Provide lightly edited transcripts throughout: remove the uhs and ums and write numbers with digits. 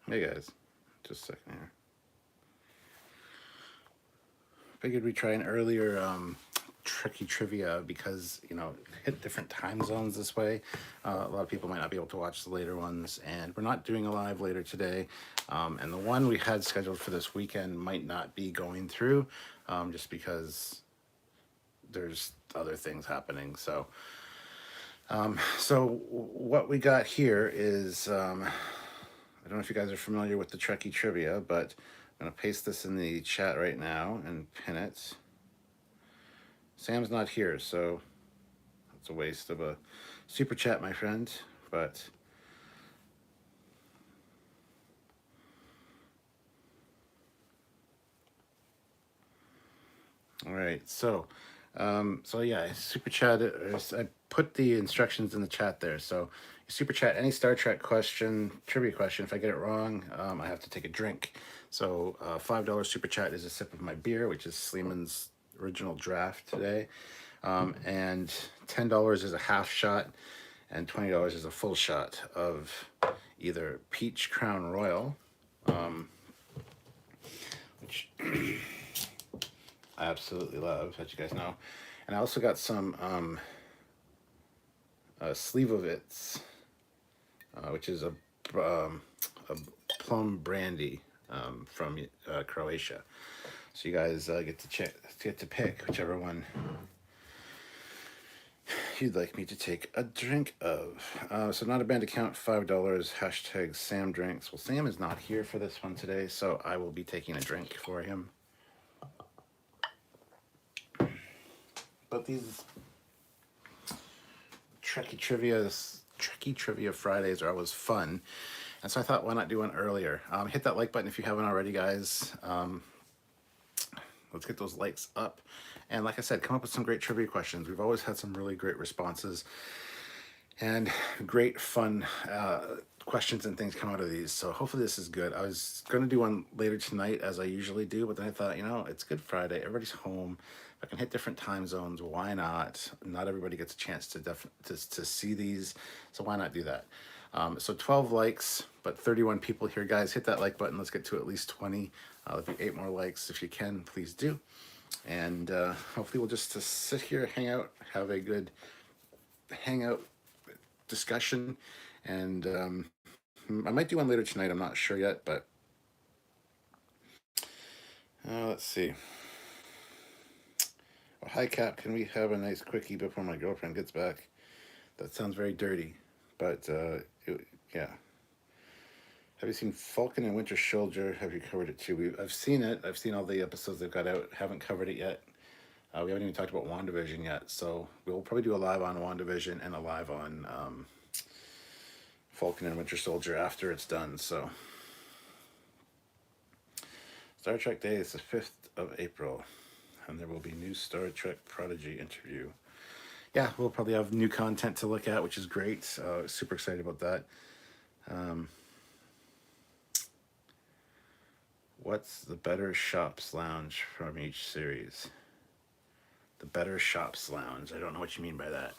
Hey guys, just a second here. Figured we'd try an earlier Trekkie trivia because, hit different time zones this way. A lot of people might not be able to watch the later ones, and we're not doing a live later today. And the one we had scheduled for this weekend might not be going through just because there's other things happening. So what we got here is I don't know if you guys are familiar with the Trekkie trivia, but I'm going to paste this in the chat right now and pin it. Sam's not here, so it's a waste of a super chat, my friend. But all right, so yeah, super chat. I put the instructions in the chat there. So super chat any Star Trek question, trivia question. If I get it wrong, I have to take a drink. So $5 super chat is a sip of my beer, which is Sleeman's original draft today, and $10 is a half shot, and $20 is a full shot of either Peach Crown Royal, which I absolutely love, as you guys know. And I also got some Slivovitz, which is a plum brandy from Croatia. So you guys get to pick whichever one you'd like me to take a drink of. So not a band account, $5, hashtag Sam drinks. Well, Sam is not here for this one today, so I will be taking a drink for him. But these Trekkie trivia Fridays are always fun, and so I thought, why not do one earlier? Hit that like button if you haven't already, guys. Let's get those likes up, and like I said, come up with some great trivia questions. We've always had some really great responses and great fun questions and things come out of these, so hopefully this is good. I was going to do one later tonight as I usually do, but then I thought, it's Good Friday, everybody's home. If I can hit different time zones, why not? Not everybody gets a chance to see these, so why not do that? So 12 likes, but 31 people here. Guys, hit that like button. Let's get to at least 20. If you 8 more likes, if you can, please do. And hopefully we'll just sit here, hang out, have a good hangout discussion. And I might do one later tonight. I'm not sure yet, but let's see. Oh, hi, Cap. Can we have a nice quickie before my girlfriend gets back? That sounds very dirty, but yeah. Have you seen Falcon and Winter Soldier? Have you covered it too? I've seen it. I've seen all the episodes they've got out. Haven't covered it yet. We haven't even talked about WandaVision yet, so we'll probably do a live on WandaVision and a live on Falcon and Winter Soldier after it's done. So Star Trek Day is the 5th of April, and there will be new Star Trek Prodigy interview. Yeah, we'll probably have new content to look at, which is great. Super excited about that. What's the better shops lounge from each series? The better shops lounge. I don't know what you mean by that.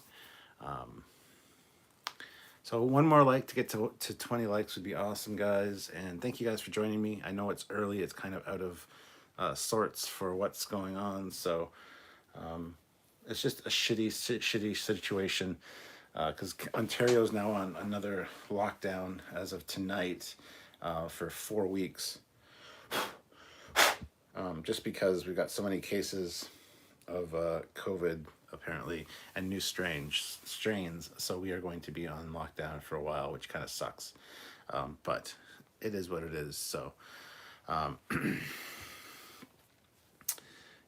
So one more like to get to 20 likes would be awesome, guys. And thank you guys for joining me. I know it's early. It's kind of out of sorts for what's going on. So it's just a shitty situation because Ontario's now on another lockdown as of tonight for 4 weeks. Just because we've got so many cases of COVID apparently and new strains, so we are going to be on lockdown for a while, which kind of sucks, but it is what it is. So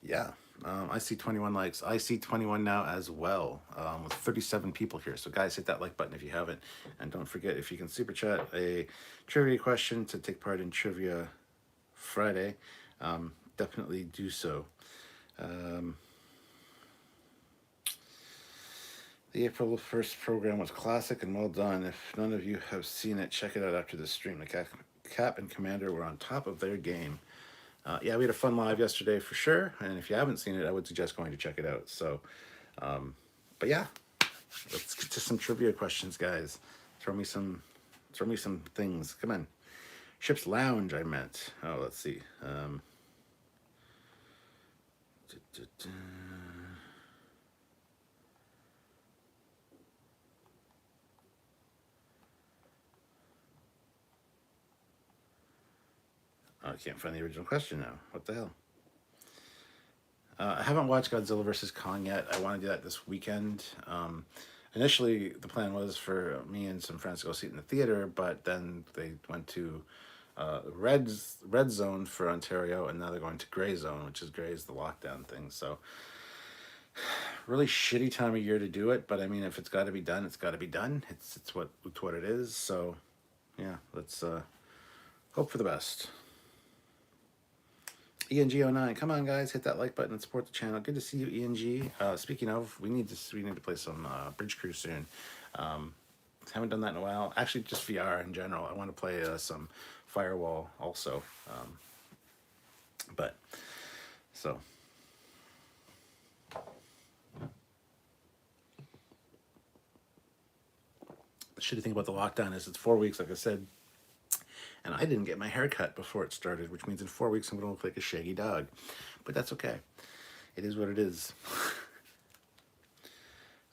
yeah, I see 21 likes. I see 21 now as well, with 37 people here. So guys, hit that like button if you haven't, and don't forget, if you can super chat a trivia question to take part in Trivia Friday, definitely do so. The April 1st program was classic and well done. If none of you have seen it, check it out after the stream. The Cap and Commander were on top of their game. Yeah, we had a fun live yesterday for sure. And if you haven't seen it, I would suggest going to check it out. So, but yeah, let's get to some trivia questions, guys. Throw me some things. Come on. Ship's lounge, I meant. Oh, let's see. Du- du- du. Oh, I can't find the original question now. What the hell? I haven't watched Godzilla vs. Kong yet. I want to do that this weekend. Initially, the plan was for me and some friends to go see it in the theater, but then they went to red zone for Ontario, and now they're going to gray zone, which is gray is the lockdown thing. So, really shitty time of year to do it. But I mean, if it's got to be done, it's got to be done. It's what it is. So, yeah, let's hope for the best. ENG09, come on guys, hit that like button and support the channel. Good to see you, ENG. Speaking of, we need to play some Bridge Crew soon. Haven't done that in a while. Actually, just VR in general. I want to play some Firewall also. But so the shitty thing about the lockdown is it's 4 weeks, like I said, and I didn't get my hair cut before it started, which means in 4 weeks I'm going to look like a shaggy dog. But that's okay. It is what it is.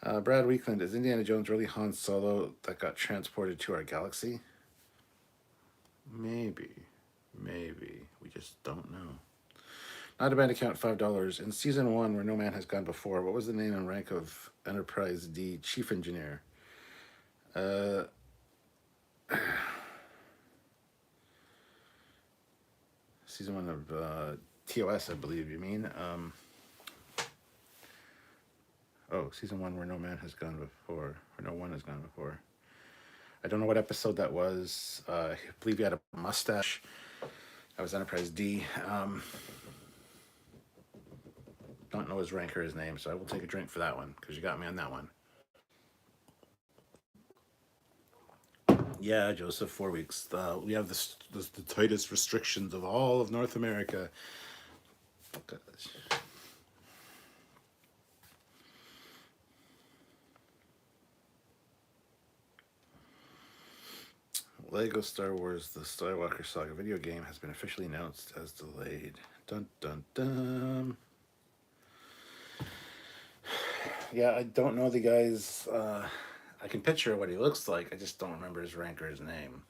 Brad Weekland, is Indiana Jones really Han Solo that got transported to our galaxy? Maybe. We just don't know. Not a bad account, $5. In season 1, where no man has gone before, what was the name and rank of Enterprise D chief engineer? Season 1 of TOS, I believe you mean. Season 1 where no man has gone before, or no one has gone before. I don't know what episode that was. I believe he had a mustache. That was Enterprise D. Don't know his rank or his name, so I will take a drink for that one, because you got me on that one. Yeah, Joseph, 4 weeks. We have the tightest restrictions of all of North America. Lego Star Wars The Skywalker Saga video game has been officially announced as delayed. Dun dun dun. Yeah, I don't know the guy's. I can picture what he looks like. I just don't remember his rank or his name.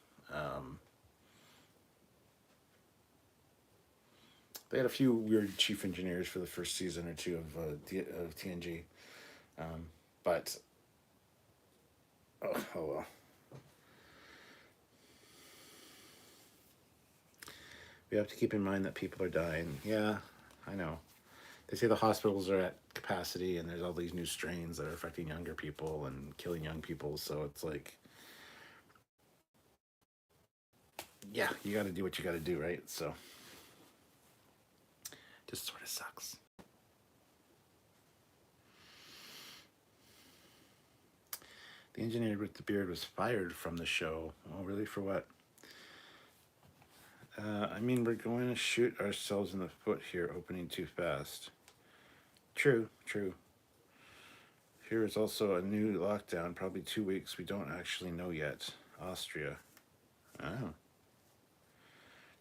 They had a few weird chief engineers for the first season or two of TNG, but oh well. We have to keep in mind that people are dying. Yeah, I know. They say the hospitals are at capacity, and there's all these new strains that are affecting younger people and killing young people. So it's like, yeah, you got to do what you got to do, right? So, just sort of sucks. The engineer with the beard was fired from the show. Oh, really? For what? I mean, we're going to shoot ourselves in the foot here, opening too fast. True. Here is also a new lockdown, probably 2 weeks. We don't actually know yet. Austria. Oh.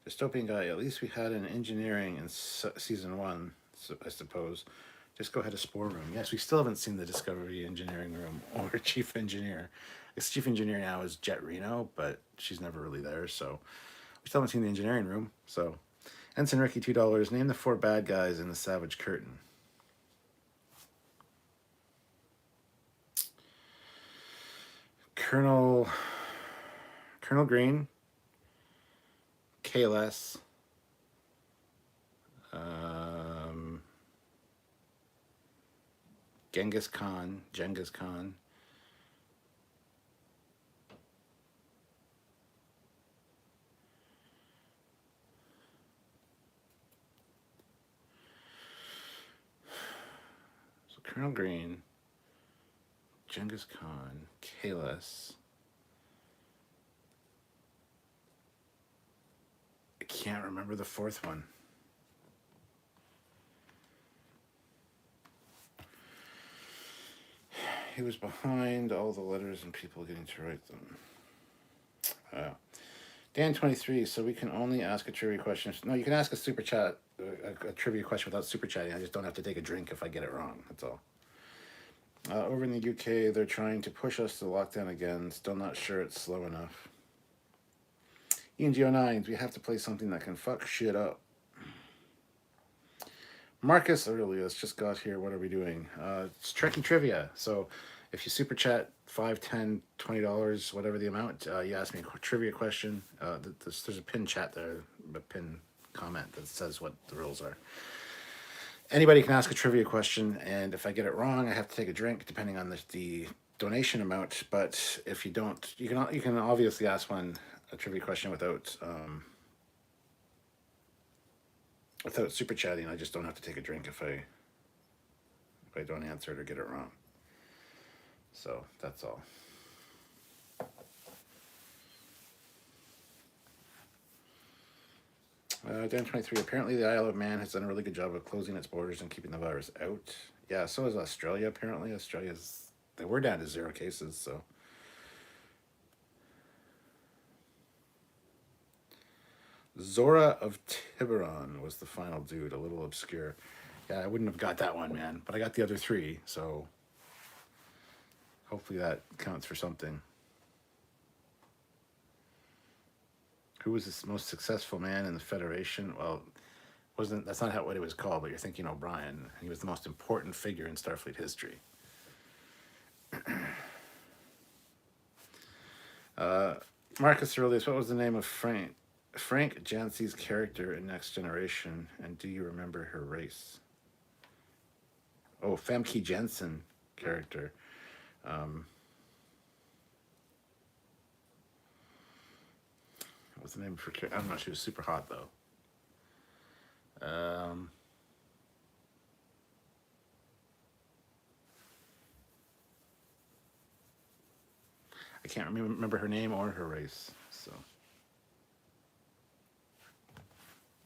Dystopian guy, at least we had an engineering in season 1, so I suppose. Just go ahead to Spore Room. Yes, we still haven't seen the Discovery engineering room or chief engineer. Its chief engineer now is Jet Reno, but she's never really there, so we still haven't seen the engineering room. So, Ensign Ricky, $2. Name the 4 bad guys in the Savage Curtain. Colonel Green, KLS, Genghis Khan, so Colonel Green, Genghis Khan, Kalis. I can't remember the 4th one. He was behind all the letters and people getting to write them. Dan23, so we can only ask a trivia question. No, you can ask a super chat, a trivia question without super chatting. I just don't have to take a drink if I get it wrong. That's all. Over in the UK, they're trying to push us to lockdown again. Still not sure it's slow enough. Ian Geo9s, we have to play something that can fuck shit up. Marcus Aurelius just got here. What are we doing? It's Trekkie trivia. So if you super chat $5, $10, $20, whatever the amount, you ask me a trivia question. There's a pin chat there, a pin comment that says what the rules are. Anybody can ask a trivia question, and if I get it wrong, I have to take a drink, depending on the donation amount. But if you don't, you can obviously ask a trivia question without super chatting. I just don't have to take a drink if I don't answer it or get it wrong. So that's all. Dan23, apparently the Isle of Man has done a really good job of closing its borders and keeping the virus out. Yeah, so is Australia, apparently. They were down to 0 cases, so. Zora of Tiburon was the final dude, a little obscure. Yeah, I wouldn't have got that one, man, but I got the other 3, so hopefully that counts for something. Who was the most successful man in the Federation? Well, that's not what it was called, but you're thinking O'Brien. He was the most important figure in Starfleet history. Marcus Aurelius, what was the name of Frank Jancey's character in Next Generation, and do you remember her race? Oh, Famke Janssen character. What's the name of her character? I don't know. She was super hot, though. I can't remember her name or her race, so.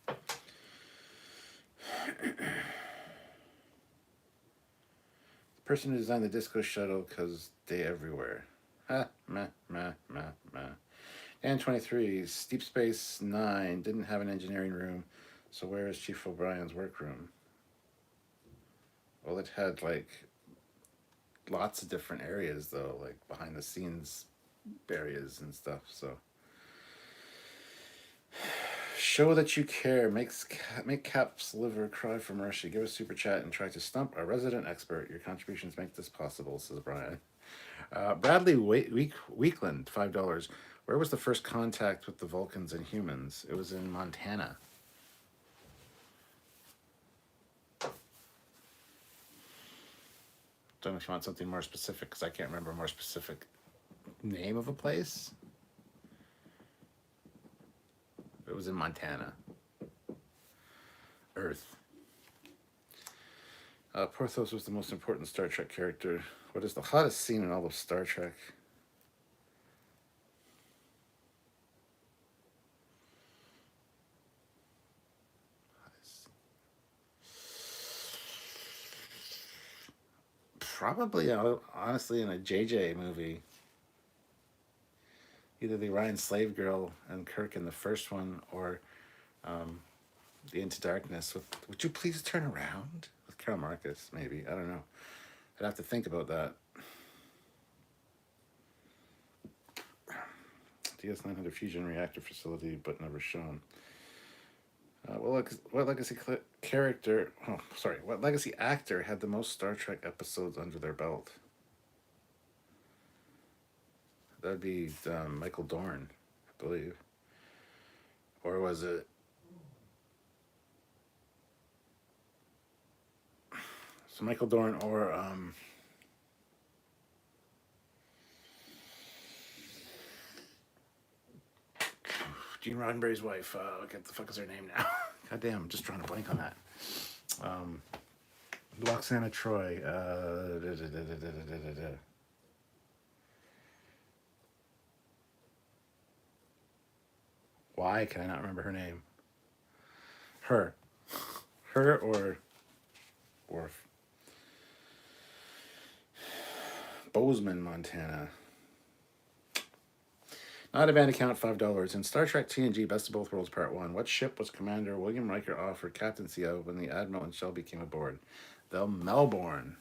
The person who designed the disco shuttle, because they everywhere. Meh. And 23, Deep Space Nine didn't have an engineering room, so where is Chief O'Brien's workroom? Well, it had like lots of different areas, though, like behind the scenes areas and stuff. So show that you care. Make Cap's liver cry for mercy. Give a super chat and try to stump a resident expert. Your contributions make this possible, says Brian. Bradley Weekland, $5. Where was the first contact with the Vulcans and humans? It was in Montana. Don't know if you want something more specific, because I can't remember a more specific name of a place. It was in Montana. Earth. Porthos was the most important Star Trek character. What is the hottest scene in all of Star Trek? Probably, honestly, in a JJ movie. Either the Orion Slave Girl and Kirk in the first one, or the Into Darkness with Would You Please Turn Around? With Carol Marcus, maybe. I don't know. I'd have to think about that. DS900 fusion reactor facility, but never shown. What legacy actor had the most Star Trek episodes under their belt? That'd be Michael Dorn, I believe. Or was it... So Michael Dorn or... Gene Roddenberry's wife. What the fuck is her name now? God damn, I'm just trying to blank on that. Loxana Troy. Why can I not remember her name? Her or Bozeman, Montana. Out of band account, $5. In Star Trek TNG Best of Both Worlds Part 1, what ship was Commander William Riker offered captaincy of when the Admiral and Shelby came aboard? The Melbourne.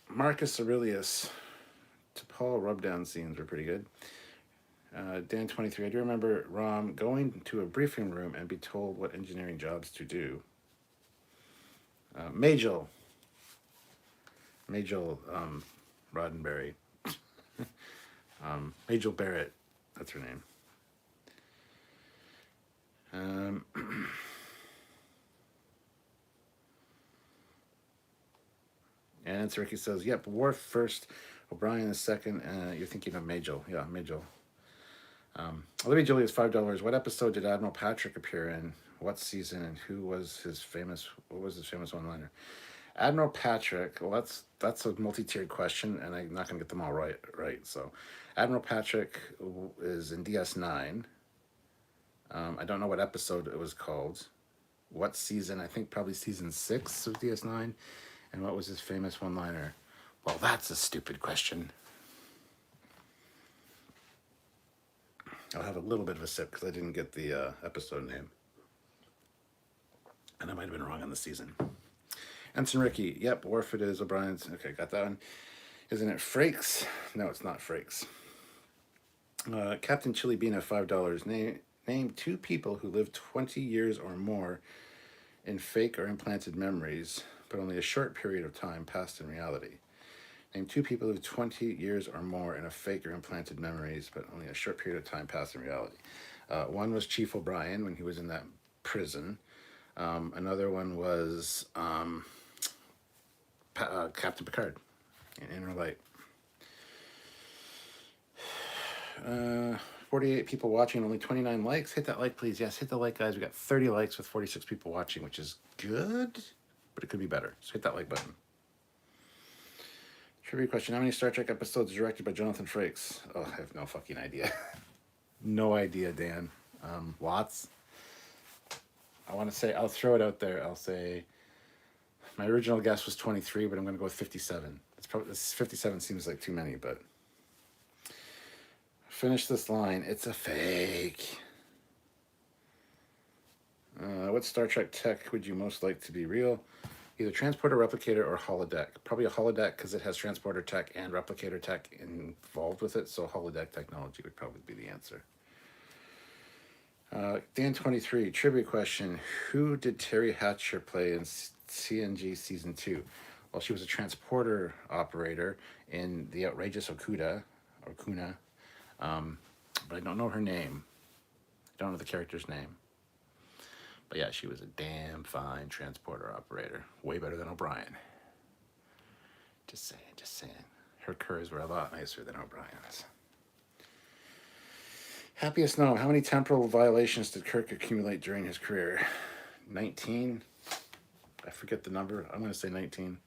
Marcus Aurelius. To Paul rubdown scenes were pretty good. Dan 23. I do remember Rom going to a briefing room and be told what engineering jobs to do. Majel. Roddenberry. Majel Barrett. That's her name. And Trekkie says, yep, Worf first, O'Brien is second, you're thinking of Majel. Yeah, Majel. Olivia Julius, $5. What episode did Admiral Patrick appear in? What season, and what was his famous one-liner? Admiral Patrick, well, that's a multi-tiered question, and I'm not going to get them all right. So, Admiral Patrick is in DS9. I don't know what episode it was called. What season? I think probably season 6 of DS9. And what was his famous one-liner? Well, that's a stupid question. I'll have a little bit of a sip because I didn't get the episode name. And I might have been wrong on the season. Ensign Ricky. Yep, Worf it is. O'Brien's. Okay, got that one. Isn't it Frakes? No, it's not Frakes. Captain Chili Bean at $5. Name 2 people who lived 20 years or more in fake or implanted memories, but only a short period of time passed in reality. Name 2 people who lived 20 years or more in a fake or implanted memories, but only a short period of time passed in reality. One was Chief O'Brien when he was in that prison. Another one was Captain Picard in Inner Light. 48 people watching, only 29 likes. Hit that like, please. Yes, hit the like, guys. We got 30 likes with 46 people watching, which is good, but it could be better. So hit that like button. Trivia question. How many Star Trek episodes are directed by Jonathan Frakes? Oh, I have no fucking idea. No idea, Dan. Lots. I want to say, I'll throw it out there. I'll say, my original guess was 23, but I'm going to go with 57. It's probably 57 seems like too many, but finish this line. It's a fake. What Star Trek tech would you most like to be real? Either transporter, replicator, or holodeck. Probably a holodeck because it has transporter tech and replicator tech involved with it, so holodeck technology would probably be the answer. Dan 23, trivia question. Who did Terry Hatcher play in CNG Season 2? Well, she was a transporter operator in The Outrageous Okuna, but I don't know her name. I don't know the character's name. But yeah, she was a damn fine transporter operator. Way better than O'Brien. Just saying. Her curves were a lot nicer than O'Brien's. Happiest no. How many temporal violations did Kirk accumulate during his career? 19? I forget the number. I'm going to say 19.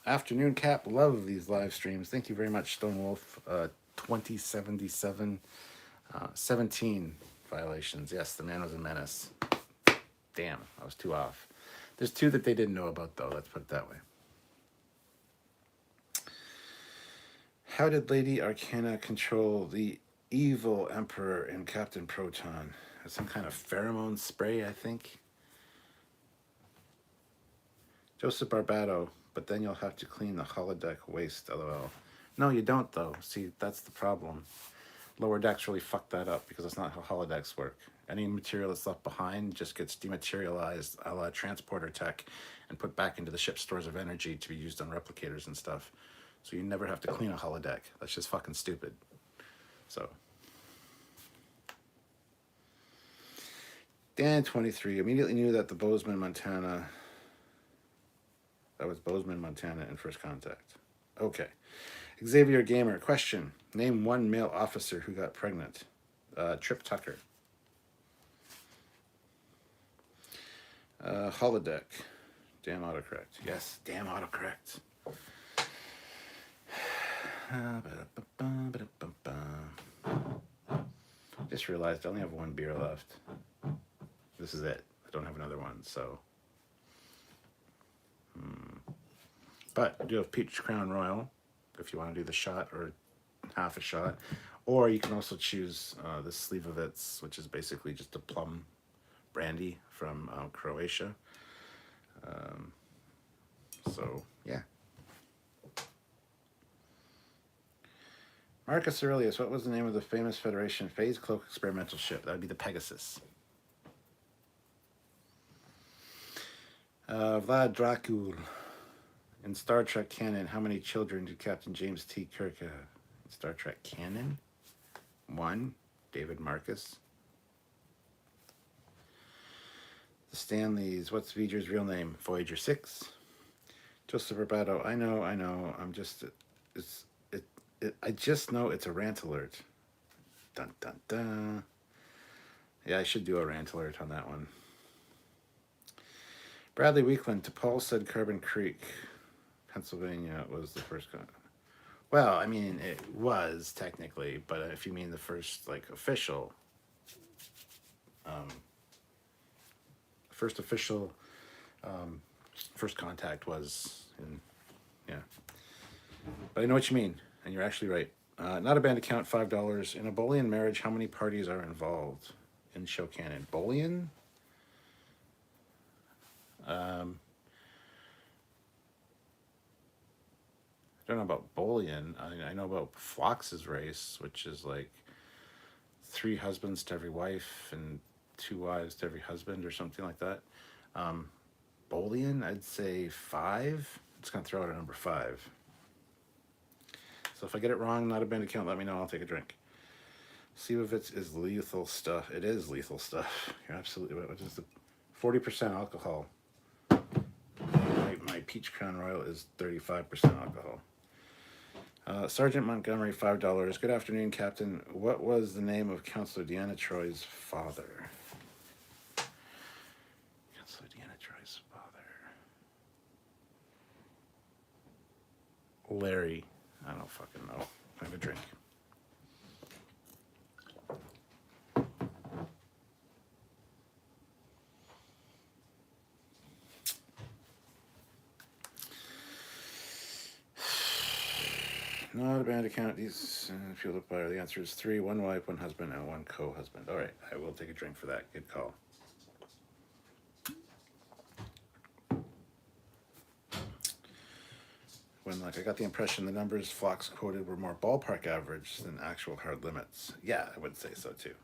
Afternoon Cap. Love these live streams. Thank you very much, Stonewolf. 2077. 17 violations. Yes, the man was a menace. Damn, I was 2 off. There's 2 that they didn't know about, though. Let's put it that way. How did Lady Arcana control the evil Emperor in Captain Proton? Some kind of pheromone spray, I think. Joseph Barbado, but then you'll have to clean the holodeck waste, lol. No, you don't, though. See, that's the problem. Lower decks really fucked that up because that's not how holodecks work. Any material that's left behind just gets dematerialized a la transporter tech and put back into the ship's stores of energy to be used on replicators and stuff. So you never have to clean a holodeck. That's just fucking stupid. So. Dan 23 immediately knew that the Bozeman, Montana. That was Bozeman, Montana in First Contact. Okay. Xavier Gamer, question. Name 1 male officer who got pregnant. Trip Tucker. Holodeck. Damn autocorrect. Yes, damn autocorrect. Just realized I only have 1 beer left. This is it. I don't have another one, so. But I do have Peach Crown Royal. if you want to do the shot or half a shot. Or you can also choose the Slivovitz, which is basically just a plum brandy from Croatia. So, yeah. Marcus Aurelius, what was the name of the famous Federation phase cloak experimental ship? That would be the Pegasus. Vlad Dracul. In Star Trek canon, how many children did Captain James T. Kirk have? In Star Trek canon? 1. David Marcus. The Stanleys. What's Voyager's real name? Voyager 6. Joseph Roberto. I know. I'm just... I just know it's a rant alert. Dun, dun, dun. Yeah, I should do a rant alert on that one. Bradley Weekland. T'Pol said Carbon Creek, Pennsylvania was the first... Well, I mean, it was technically, but if you mean the first, like, official... first contact was in... Yeah. But I know what you mean. And you're actually right. Not a band account, $5. In a Boolean marriage, how many parties are involved in show canon? Boolean? I don't know about Boolean. I know about Phlox's race, which is like 3 husbands to every wife and 2 wives to every husband or something like that. Boolean, I'd say 5. It's going to throw out a number 5. So if I get it wrong, not a band account, let me know. I'll take a drink. Slivovitz is lethal stuff. It is lethal stuff. You're absolutely right. What is the 40% alcohol? My Peach Crown Royal is 35% alcohol. Sergeant Montgomery, $5. Good afternoon, Captain. What was the name of Counselor Deanna Troy's father? Counselor Deanna Troy's father. Larry. I don't fucking know. Have a drink. Not a band account. These fueled up by the answer is 3. 1 wife, 1 husband, and 1 co-husband. All right, I will take a drink for that. Good call. When, like, I got the impression the numbers Phlox quoted were more ballpark average than actual hard limits. Yeah, I would say so too.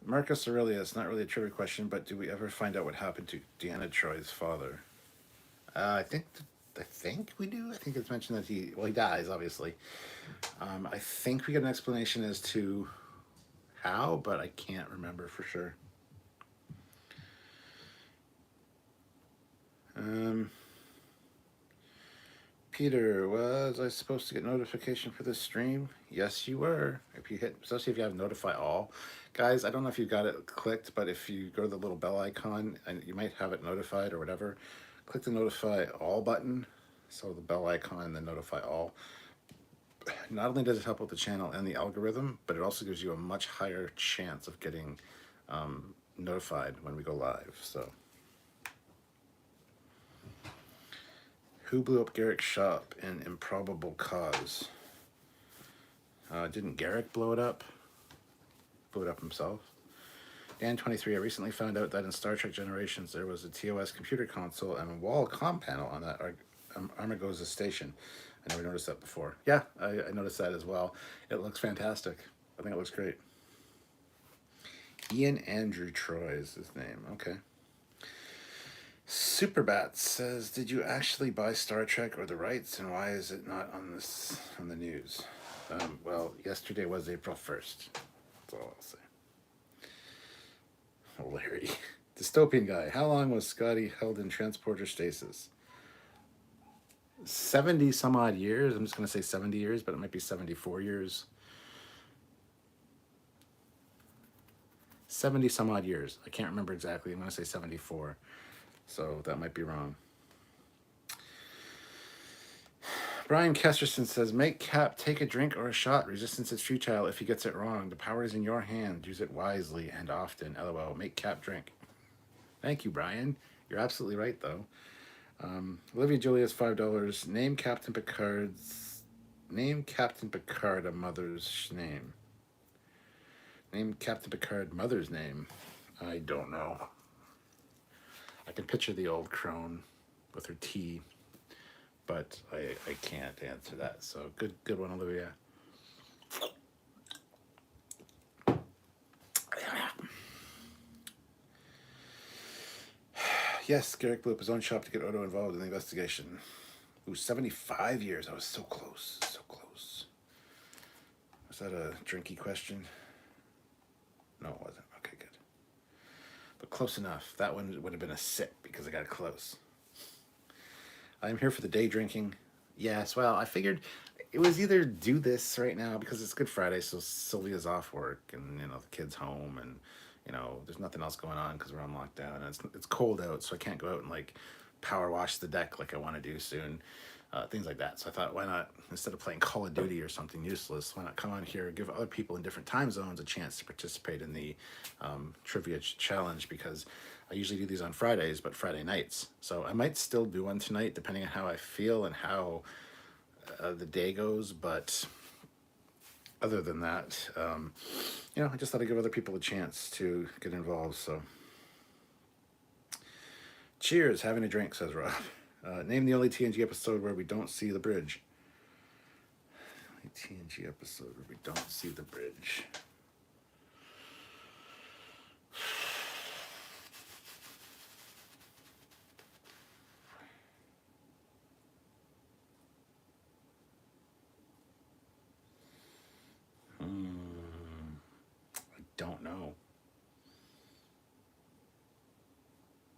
Marcus Aurelius, not really a trivia question, but do we ever find out what happened to Deanna Troy's father? I think we do. I think it's mentioned that he dies, obviously. I think we get an explanation as to how, but I can't remember for sure. Peter, was I supposed to get notification for this stream? Yes, you were. If you hit, especially if you have notify all. Guys, I don't know if you got it clicked, but if you go to the little bell icon, and you might have it notified or whatever, click the notify all button. So the bell icon and then notify all. Not only does it help with the channel and the algorithm, but it also gives you a much higher chance of getting notified when we go live. So, who blew up Garrick's shop in Improbable Cause? Didn't Garrick blow it up? Blew it up himself? Dan23, I recently found out that in Star Trek Generations there was a TOS computer console and a wall comm panel on that Armagosa station. I never noticed that before. Yeah, I noticed that as well. It looks fantastic. I think it looks great. Ian Andrew Troy is his name. Okay. Superbat says, did you actually buy Star Trek or the rights, and why is it not on the news? Well, yesterday was April 1st. That's all I'll say. Oh, Larry. Dystopian guy. How long was Scotty held in transporter stasis? 70 some odd years. I'm just going to say 70 years, but it might be 74 years. 70 some odd years. I can't remember exactly. I'm going to say 74. So that might be wrong. Brian Kesterson says, make Cap take a drink or a shot. Resistance is futile if he gets it wrong. The power is in your hand. Use it wisely and often. LOL. Make Cap drink. Thank you, Brian. You're absolutely right, though. Olivia Julius, $5. Name Captain Picard a mother's name. Name Captain Picard mother's name. I don't know. I can picture the old crone with her tea, but I can't answer that. So good one, Olivia. Yes, Garrick blew up his own shop to get Odo involved in the investigation. Ooh, 75 years. I was so close. So close. Was that a drinky question? No, it wasn't. Okay, good. But close enough. That one would have been a sip because I got close. I'm here for the day drinking. Yes, well, I figured it was either do this right now because it's Good Friday, so Sylvia's off work and, the kid's home and, there's nothing else going on because we're on lockdown and it's cold out, so I can't go out and, power wash the deck like I want to do soon. Things like that. So I thought, why not, instead of playing Call of Duty or something useless, why not come on here and give other people in different time zones a chance to participate in the trivia challenge, because I usually do these on Fridays, but Friday nights. So I might still do one tonight, depending on how I feel and how the day goes. But other than that, I just thought I'd give other people a chance to get involved. So cheers, having a drink, says Rob. Name the only TNG episode where we don't see the bridge. Only TNG episode where we don't see the bridge. I don't know.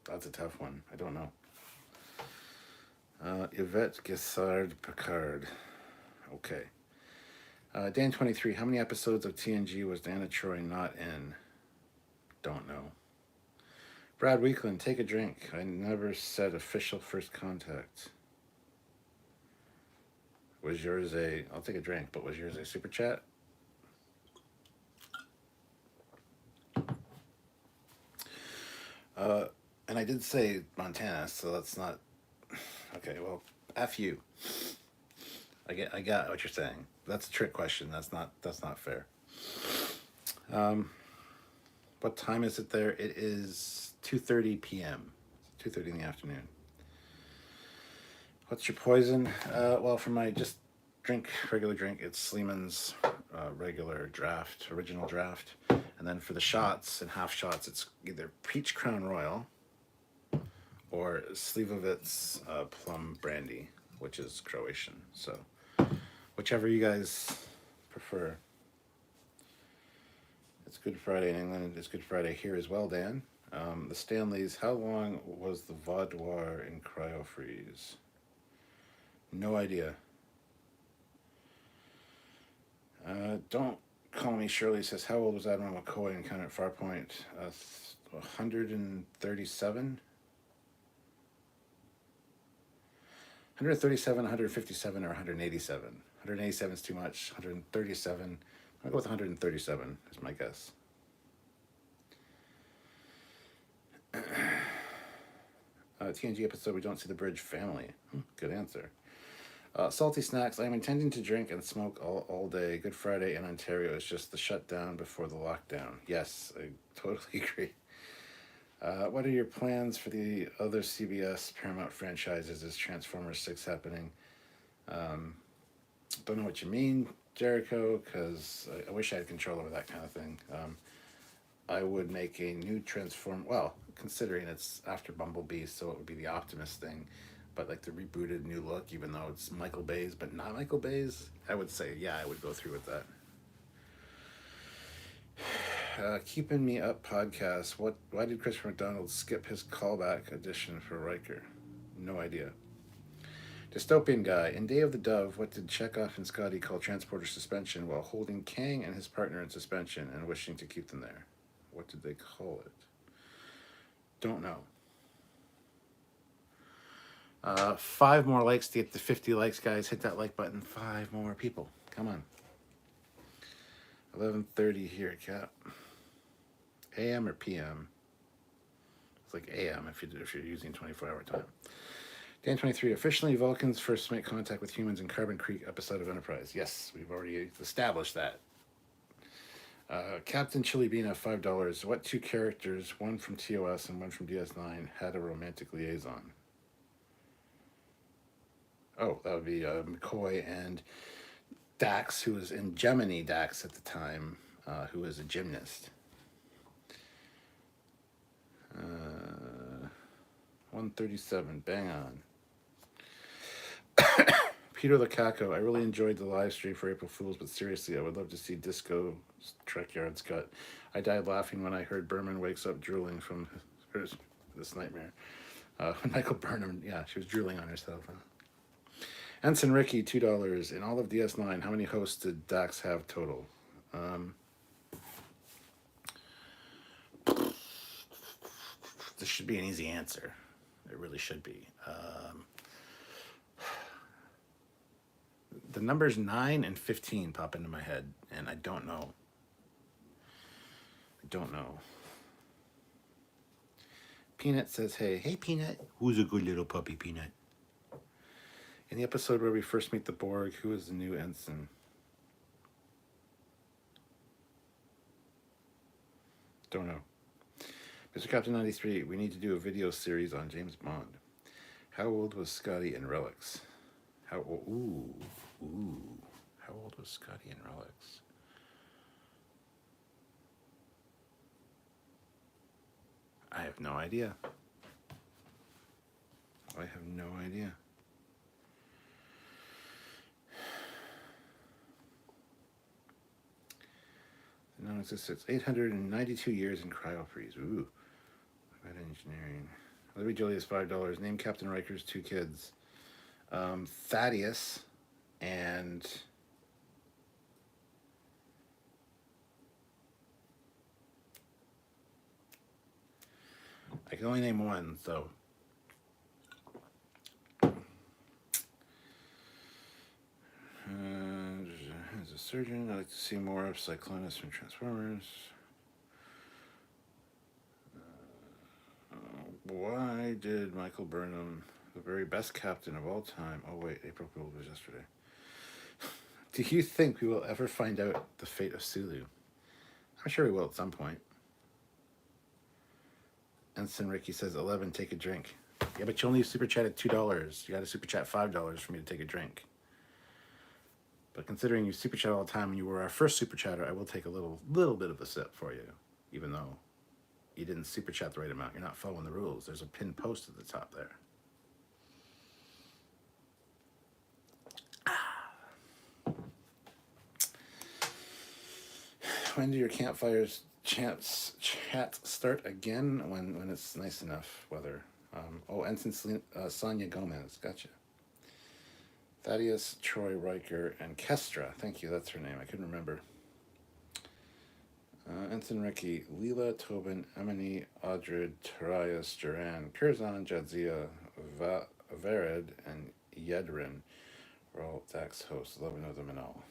That's a tough one. I don't know. Yvette Gessard Picard. Okay. Dan 23. How many episodes of TNG was Deanna Troi not in? Don't know. Brad Weekland, take a drink. I never said official first contact. Was yours I'll take a drink, but was yours a super chat? And I did say Montana, so that's not... Okay, well, F you. I got what you're saying. That's a trick question. That's not fair. What time is it there? It is 2:30 p.m. 2:30 in the afternoon. What's your poison? Well, for my just regular drink, it's Sleeman's regular draft, original draft. And then for the shots and half shots, it's either Peach Crown Royal or Slivovitz Plum Brandy, which is Croatian. So whichever you guys prefer. It's Good Friday in England. It's Good Friday here as well, Dan. The Stanleys, how long was the Vaudoir in cryofreeze? No idea. Don't call me Shirley says, how old was Admiral McCoy in Encounter at Farpoint? 137? 137, 157, or 187. 187 is too much. 137. I'll go with 137 is my guess. TNG episode, we don't see the bridge family. Good answer. Salty snacks. I'm intending to drink and smoke all day. Good Friday in Ontario is just the shutdown before the lockdown. Yes, I totally agree. What are your plans for the other CBS Paramount franchises? Is Transformers 6 happening? Don't know what you mean, Jericho, because I wish I had control over that kind of thing. I would make a new well, considering it's after Bumblebee, so it would be the Optimus thing, but like the rebooted new look, even though it's Michael Bay's, but not Michael Bay's, I would say, yeah, I would go through with that. Keeping Me Up podcast. Why did Christopher McDonald skip his callback audition for Riker? No idea. Dystopian guy. In Day of the Dove, what did Chekhov and Scotty call transporter suspension while holding Kang and his partner in suspension and wishing to keep them there? What did they call it? Don't know. 5 more likes to get to 50 likes, guys. Hit that like button. 5 more people. Come on. 11:30 here, Cap. AM or PM? It's like AM if you're using 24-hour time. Dan 23, officially Vulcans first make contact with humans in Carbon Creek episode of Enterprise. Yes, we've already established that. Captain Chilibina, $5. What two characters, one from TOS and one from DS9, had a romantic liaison? Oh, that would be McCoy and Dax, who was in Gemini Dax at the time, who was a gymnast. 137, bang on. Peter Lukaku, I really enjoyed the live stream for April Fools, but seriously, I would love to see Disco Trekyards cut. I died laughing when I heard Berman wakes up drooling from this nightmare. Michael Burnham, yeah, she was drooling on herself. Huh? Ensign Ricky, $2. In all of DS9, how many hosts did Dax have total? This should be an easy answer. It really should be. The numbers 9 and 15 pop into my head, and I don't know. Peanut says, hey Peanut. Who's a good little puppy, Peanut? In the episode where we first meet the Borg, who is the new ensign? Don't know. Mr. Captain 93, we need to do a video series on James Bond. How old was Scotty in Relics? How old was Scotty in Relics? I have no idea. No, it's 892 years in cryo-freeze. Ooh. Bad engineering. Larry Julius, $5. Name Captain Riker's two kids. Thaddeus and I can only name one, so as a surgeon, I'd like to see more of Cyclonus from Transformers. Why did Michael Burnham, the very best captain of all time... Oh, wait, April Fool was yesterday. Do you think we will ever find out the fate of Sulu? I'm sure we will at some point. Ensign Ricky says, 11, take a drink. Yeah, but you only super chat at $2. You got to super chat $5 for me to take a drink. But considering you super chat all the time and you were our first super chatter, I will take a little bit of a sip for you, even though you didn't super chat the right amount. You're not following the rules. There's a pinned post at the top there. When do your campfires chats start again? When it's nice enough weather. Ensign Sonia Gomez. Gotcha. Thaddeus, Troy, Riker, and Kestra. Thank you. That's her name. I couldn't remember. Ensign Ricky, Leela, Tobin, Emily, Audred, Tarias, Duran, Curzon, Jadzia, Vered, and Yedrin are all Dax hosts. 11 of them in all.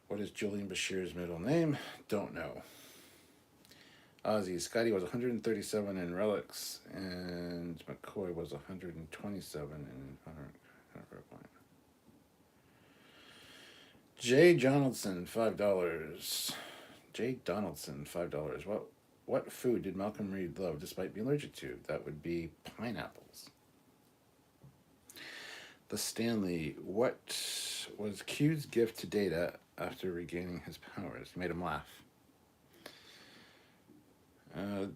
What is Julian Bashir's middle name? Don't know. Ozzy, Scotty was 137 in Relics, and McCoy was 127 in Hunter Point. Jay Donaldson, $5. Jay Donaldson, $5. What food did Malcolm Reed love despite being allergic to? That would be pineapples. The Stanley, what was Q's gift to Data after regaining his powers? He made him laugh.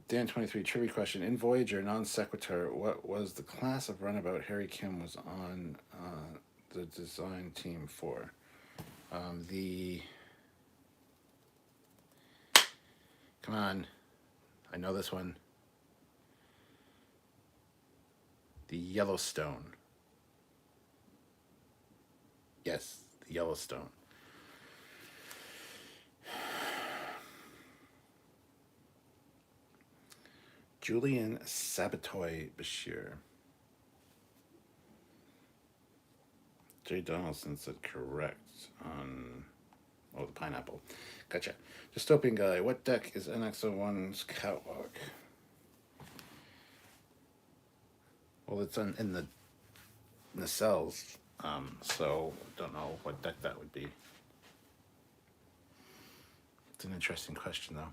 Dan 23, trivia question. In Voyager, non sequitur, what was the class of runabout Harry Kim was on the design team for? Come on. I know this one. The Yellowstone. Yes, the Yellowstone. Julian Sabatoy Bashir. Jay Donaldson said correct on... Oh, the pineapple. Gotcha. Dystopian guy. What deck is NX-01's catwalk? Well, it's in the nacelles, so don't know what deck that would be. It's an interesting question, though.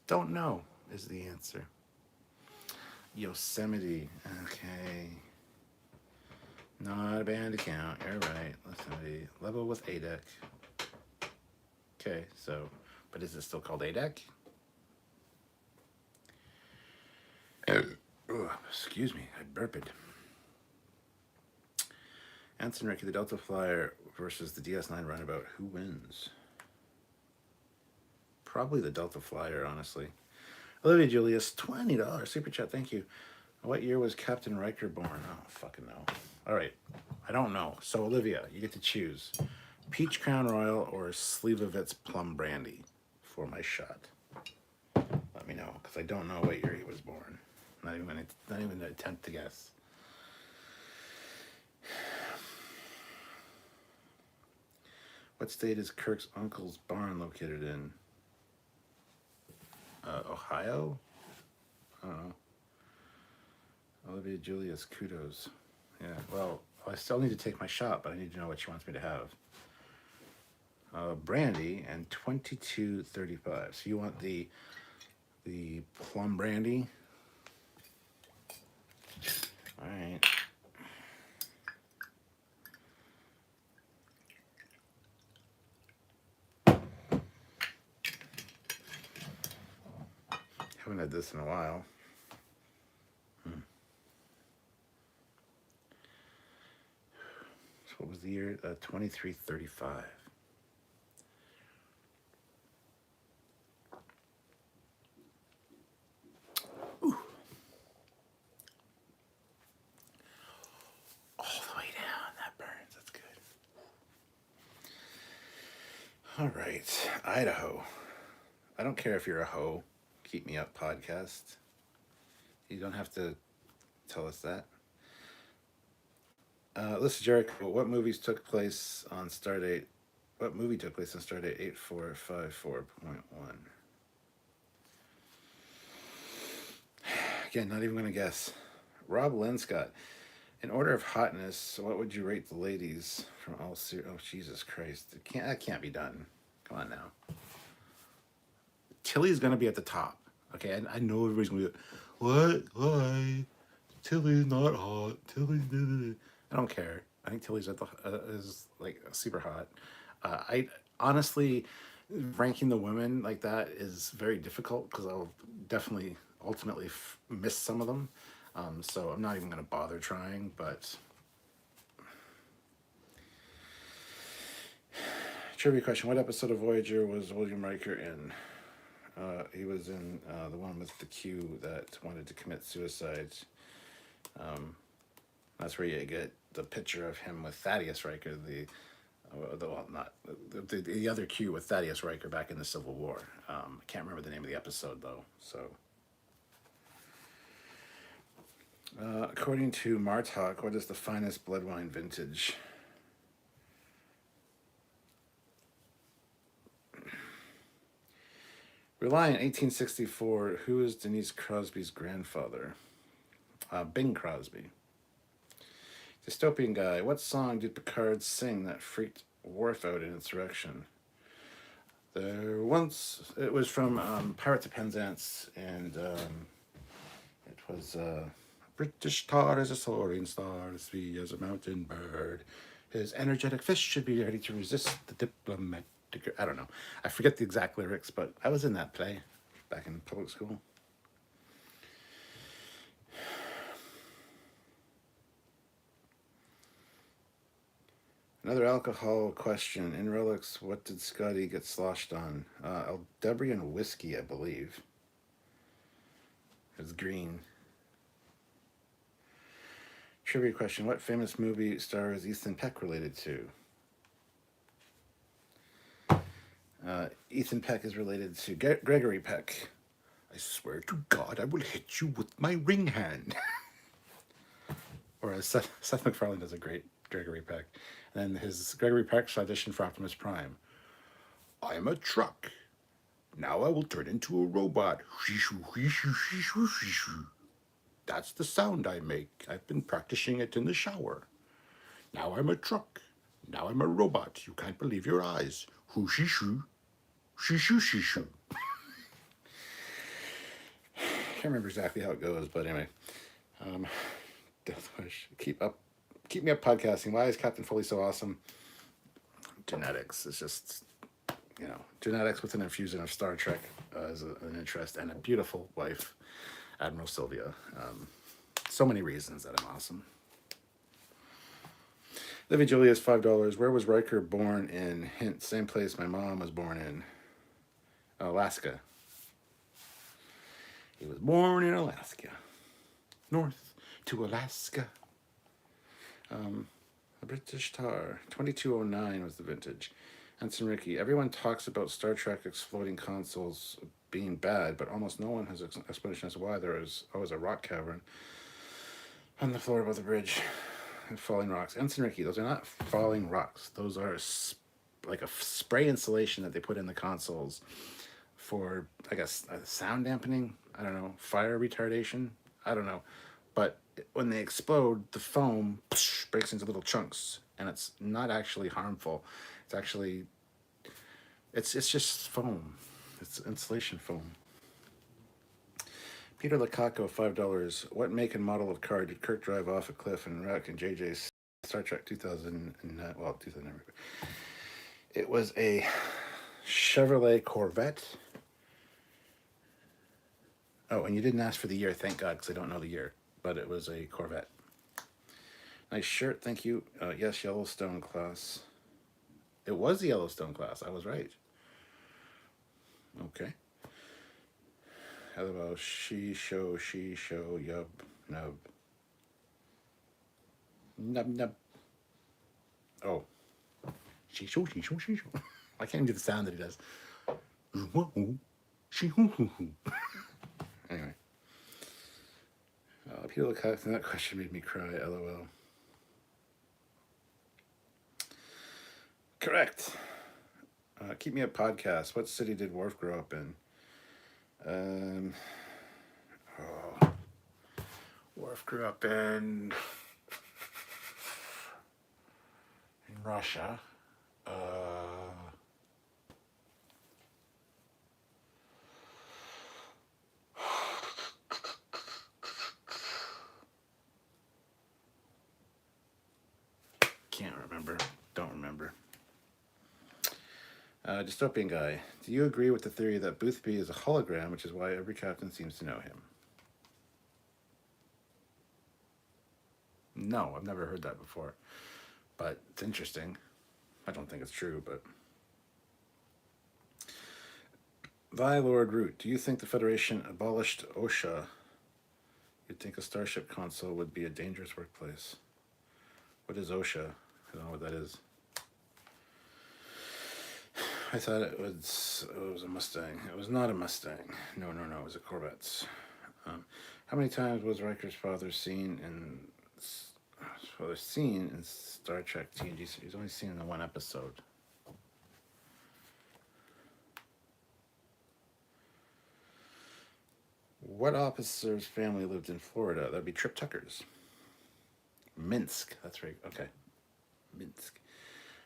Don't know is the answer. Yosemite. Okay. Not a band account. You're right. Yosemite. Level with A deck. Okay, so, but is it still called A deck? Excuse me, I burped. Anson Ricky, the Delta Flyer versus the DS9 runabout. Who wins? Probably the Delta Flyer, honestly. Olivia Julius, $20 super chat. Thank you. What year was Captain Riker born? Oh, fucking no. All right, I don't know. So Olivia, you get to choose Peach Crown Royal or Slivovitz Plum Brandy for my shot. Let me know, because I don't know what year he was born. Not even an attempt to guess. What state is Kirk's uncle's barn located in? Ohio? I don't know. Olivia Julius, kudos. Yeah, well, I still need to take my shot, but I need to know what she wants me to have. Brandy and $22.35. So you want the plum brandy? All right. Haven't had this in a while. So what was the year? 2335. Ooh. All the way down. That burns. That's good. All right. Idaho. I don't care if you're a hoe. Keep Me Up podcast. You don't have to tell us that. Listen, Jericho, what movies took place on Stardate? What movie took place on Stardate 8454.1? Again, not even going to guess. Rob Linscott. In order of hotness, what would you rate the ladies from all series? Oh, Jesus Christ. That can't be done. Come on now. Tilly's going to be at the top. Okay, I know everybody's going to be like, what? Why? Tilly's not hot. Tilly's... I don't care. I think Tilly's at the, is like super hot. I honestly, ranking the women like that is very difficult because I'll definitely ultimately miss some of them. So I'm not even going to bother trying, but... Trivia question. What episode of Voyager was William Riker in? He was in the one with the Q that wanted to commit suicide. That's where you get the picture of him with Thaddeus Riker, the other Q with Thaddeus Riker back in the Civil War. I can't remember the name of the episode though. So, according to Martok, what is the finest blood wine vintage? Reliant 1864. Who is Denise Crosby's grandfather? Bing Crosby. Dystopian guy. What song did Picard sing that freaked Worf out in Insurrection? It was from Pirates of Penzance, and it was British tar as a soaring star, as free as a mountain bird. His energetic fist should be ready to resist the diplomatic... I don't know. I forget the exact lyrics, but I was in that play back in public school. Another alcohol question. In Relics, what did Scotty get sloshed on? Aldebaran whiskey, I believe. It was green. Trivia question. What famous movie star is Ethan Peck related to? Ethan Peck is related to Gregory Peck. I swear to God, I will hit you with my ring hand. Or as Seth MacFarlane does a great Gregory Peck. And then his Gregory Peck's audition for Optimus Prime. I'm a truck. Now I will turn into a robot. That's the sound I make. I've been practicing it in the shower. Now I'm a truck. Now I'm a robot. You can't believe your eyes. Hoo shoo shoo. Shoo shoo shoo shoo. Can't remember exactly how it goes, but anyway. Death Wish. Keep me up podcasting. Why is Captain Foley so awesome? Genetics. It's just, genetics with an infusion of Star Trek is an interest, and a beautiful wife, Admiral Sylvia. So many reasons that I'm awesome. Livy Julius, $5. Where was Riker born in? Hint, same place my mom was born in. Alaska. He was born in Alaska. North to Alaska. A British tar. 2209 was the vintage. Ensign Ricky. Everyone talks about Star Trek exploding consoles being bad, but almost no one has an explanation as to why. There is always a rock cavern on the floor above the bridge. Falling rocks. Ensign Ricky, those are not falling rocks. Those are like a spray insulation that they put in the consoles for, I guess, sound dampening. I don't know. Fire retardation. I don't know. But when they explode, the foam breaks into little chunks, and it's not actually harmful. It's actually, it's just foam. It's insulation foam. Peter Lukaku, $5. What make and model of car did Kirk drive off a cliff and wreck in JJ's Star Trek 2009? Well, 2009. It was a Chevrolet Corvette. Oh, and you didn't ask for the year, thank God, because I don't know the year. But it was a Corvette. Nice shirt, thank you. Yes, Yellowstone class. It was the Yellowstone class, I was right. Okay. How about she, show, yub, nub. Nub, nub. Oh. She, show. I can't even do the sound that he does. Anyway. Peter Lukaku, that question made me cry, lol. Correct. Keep me up podcast. What city did Worf grow up in? Worf grew up in Russia. Can't remember. Don't remember. Dystopian guy. Do you agree with the theory that Boothby is a hologram, which is why every captain seems to know him? No, I've never heard that before. But it's interesting. I don't think it's true, but... Thy Lord Root. Do you think the Federation abolished OSHA? You'd think a starship console would be a dangerous workplace. What is OSHA? I don't know what that is. I thought it was a Mustang. It was not a Mustang. No, it was a Corvette. How many times was Riker's father seen in Star Trek TNG? He's only seen in the one episode. What officer's family lived in Florida? That'd be Trip Tucker's. Minsk. That's right. Okay. Minsk.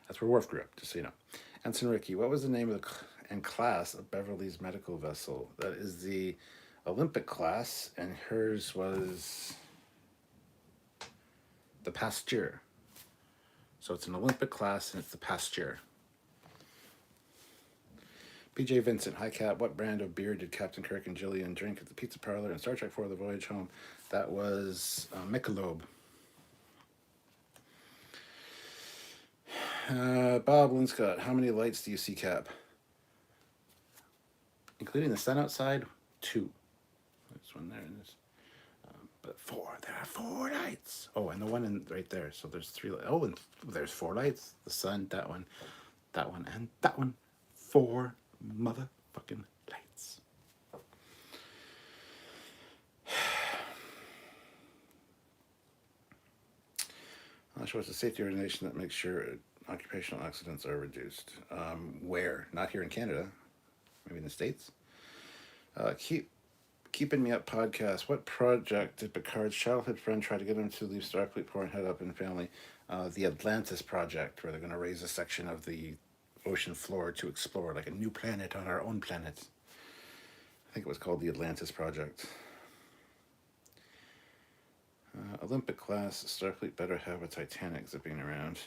That's where Worf grew up, just so you know. Ensign Ricky, what was the name of and class of Beverly's medical vessel? That is the Olympic class, and hers was the Pasteur. So it's an Olympic class, and it's the Pasteur. PJ Vincent, hi Cap, what brand of beer did Captain Kirk and Jillian drink at the pizza parlor in Star Trek 4 The Voyage Home? That was Michelob. Bob Linscott, how many lights do you see, Cap? Including the sun outside? 2. There's one there. But 4. There are 4 lights. Oh, and the one right there. So there's 3 lights. Oh, and there's 4 lights. The sun, that one, and that one. 4 motherfucking lights. I'm not sure what's the safety organization that makes sure occupational accidents are reduced. Where? Not here in Canada. maybe in the States. Keeping Me Up podcast. What project did Picard's childhood friend try to get him to leave Starfleet Corps and head up in family? The Atlantis project, where they're going to raise a section of the ocean floor to explore, like a new planet on our own planet. I think it was called the Atlantis project. Olympic class, Starfleet better have a Titanic zipping around.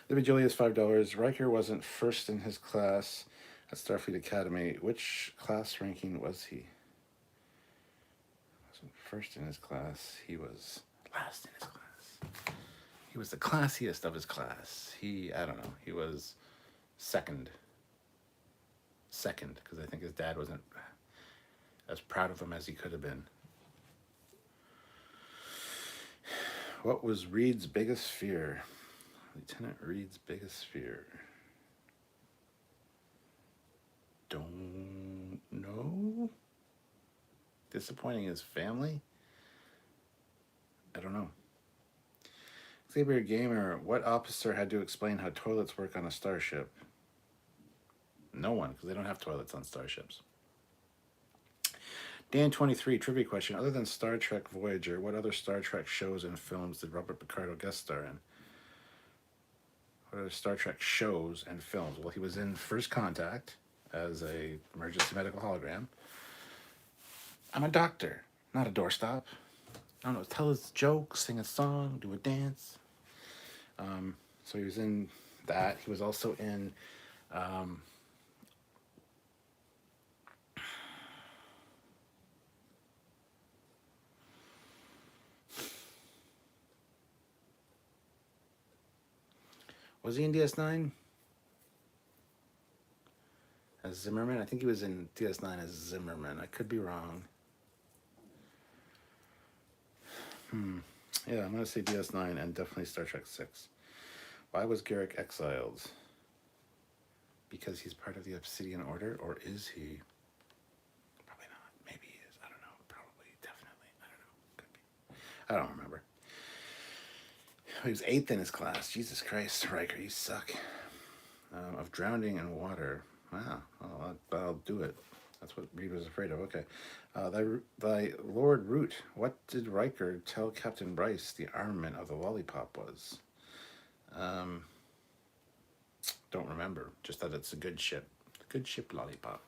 Libby Julius, $5. Riker wasn't first in his class at Starfleet Academy. Which class ranking was he? Wasn't first in his class. He was last in his class. He was the classiest of his class. I don't know. He was second. Second, because I think his dad wasn't as proud of him as he could have been. What was Reed's biggest fear? Lieutenant Reed's biggest fear. Don't know. Disappointing his family? I don't know. Xavier Gamer, what officer had to explain how toilets work on a starship? No one, because they don't have toilets on starships. Dan23, trivia question. Other than Star Trek Voyager, what other Star Trek shows and films did Robert Picardo guest star in? What other Star Trek shows and films? Well, he was in First Contact as a emergency medical hologram. I'm a doctor, not a doorstop. I don't know, tell his jokes, sing a song, do a dance. So he was in that. He was also in was he in DS9? As Zimmerman? I think he was in DS9 as Zimmerman. I could be wrong. Yeah, I'm going to say DS9 and definitely Star Trek 6. Why was Garrick exiled? Because he's part of the Obsidian Order? Or is he? Probably not. Maybe he is. I don't know. Probably. Definitely. I don't know. Could be. I don't remember. He was 8th in his class. Jesus Christ, Riker, you suck. Of drowning in water. Wow. Oh, I'll do it. That's what Reed was afraid of. Okay. Thy Lord Root, what did Riker tell Captain Bryce the armament of the lollipop was? Don't remember. Just that it's a good ship. Good ship lollipop.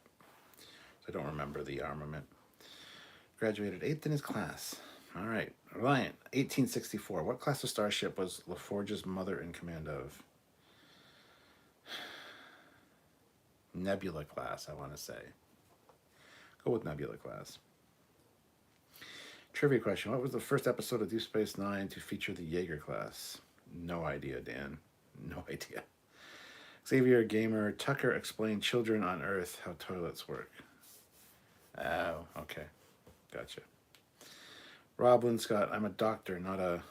So I don't remember the armament. Graduated 8th in his class. All right. Reliant, 1864. What class of starship was LaForge's mother in command of? Nebula class, I want to say. Go with Nebula class. Trivia question. What was the first episode of Deep Space Nine to feature the Jaeger class? No idea, Dan. No idea. Xavier Gamer, Tucker explained Children on Earth how toilets work. Oh, okay. Gotcha. Rob Linscott, I'm a doctor, not a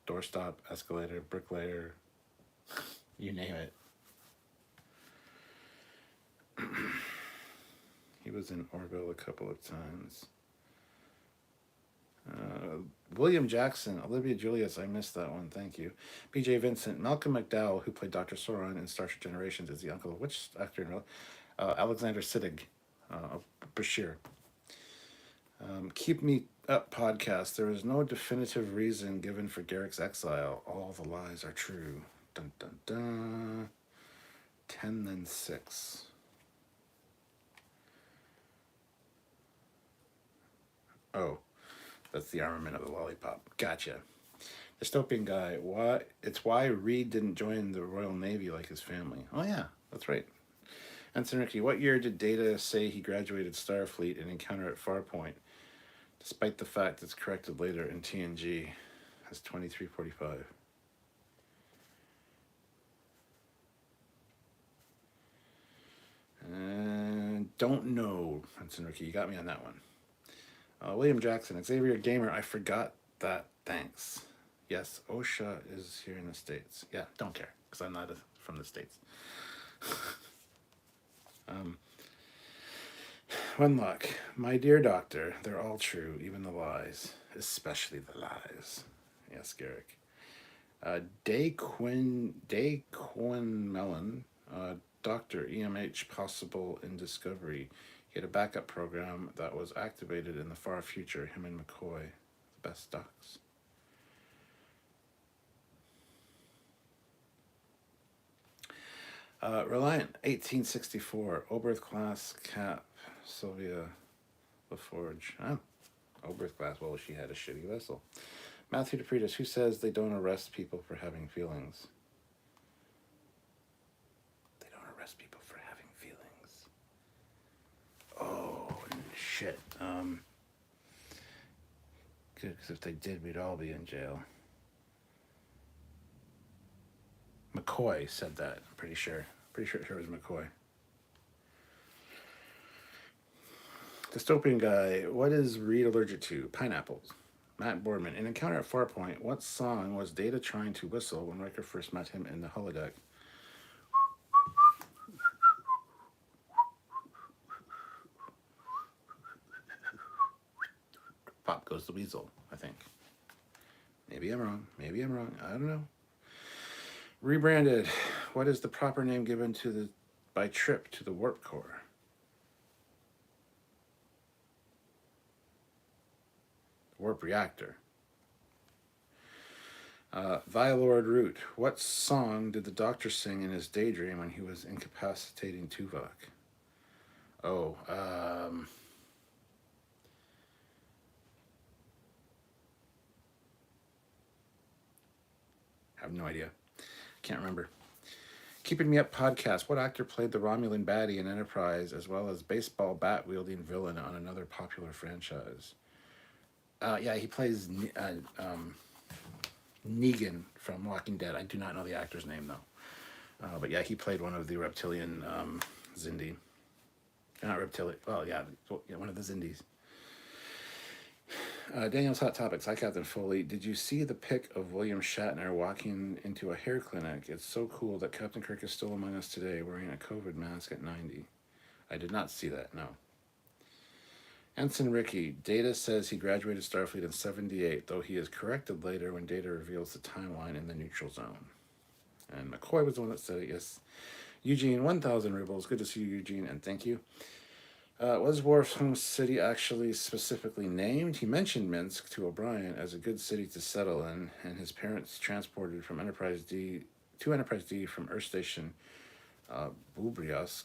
doorstop, escalator, bricklayer, you name it. He was in Orville a couple of times. William Jackson, Olivia Julius, I missed that one, thank you. BJ Vincent, Malcolm McDowell, who played Dr. Sauron in Star Trek Generations, is the uncle of which actor in real? Alexander Siddig, Bashir. Keep Me Up podcast. There is no definitive reason given for Garrick's exile. All the lies are true. Dun dun dun. 10 then 6. Oh, that's the armament of the lollipop. Gotcha. Dystopian guy. Why Reed didn't join the Royal Navy like his family. Oh yeah, that's right. Ensign Ricky, what year did Data say he graduated Starfleet and Encounter at Farpoint? Despite the fact it's corrected later in TNG as 2345. Don't know, Ensign Ricky. You got me on that one. William Jackson, Xavier Gamer, I forgot that. Thanks. Yes, OSHA is here in the States. Yeah, don't care, because I'm not from the States. Wenlock, my dear doctor, they're all true, even the lies, especially the lies. Yes, Garrick. Day Quinn Mellon, Dr. EMH possible in Discovery. He had a backup program that was activated in the far future. Him and McCoy, the best docs. Reliant, 1864. Oberth class Cap, Sylvia LaForge. Oh, Oberth class. Well, she had a shitty vessel. Matthew DePretis, who says they don't arrest people for having feelings? They don't arrest people for having feelings. Oh, shit. Good, because if they did, we'd all be in jail. McCoy said that, I'm pretty sure. Pretty sure it was McCoy. Dystopian guy, what is Reed allergic to? Pineapples. Matt Boardman, in Encounter at Farpoint, what song was Data trying to whistle when Riker first met him in the holodeck? Pop Goes the Weasel, I think. Maybe I'm wrong. Maybe I'm wrong. I don't know. Rebranded. What is the proper name given to the by Trip to the warp core? Warp reactor. Violord Root. What song did the Doctor sing in his daydream when he was incapacitating Tuvok? Oh, I have no idea. Can't remember. Keeping Me Up podcast. What actor played the Romulan Baddie in Enterprise as well as baseball bat wielding villain on another popular franchise? Yeah, he plays Negan from Walking Dead. I do not know the actor's name though. But yeah, he played one of the reptilian Xindi. Not reptilian. Well, yeah, one of the Xindis. Daniel's Hot Topics. Hi, Captain Foley. Did you see the pic of William Shatner walking into a hair clinic? It's so cool that Captain Kirk is still among us today wearing a COVID mask at 90. I did not see that, no. Ensign Ricky. Data says he graduated Starfleet in 78, though he is corrected later when Data reveals the timeline in the neutral zone. And McCoy was the one that said it, yes. Eugene, 1,000 rubles. Good to see you, Eugene, and thank you. Was Worf's home city actually specifically named? He mentioned Minsk to O'Brien as a good city to settle in, and his parents transported from Enterprise D to Enterprise D from Earth Station Bubryask,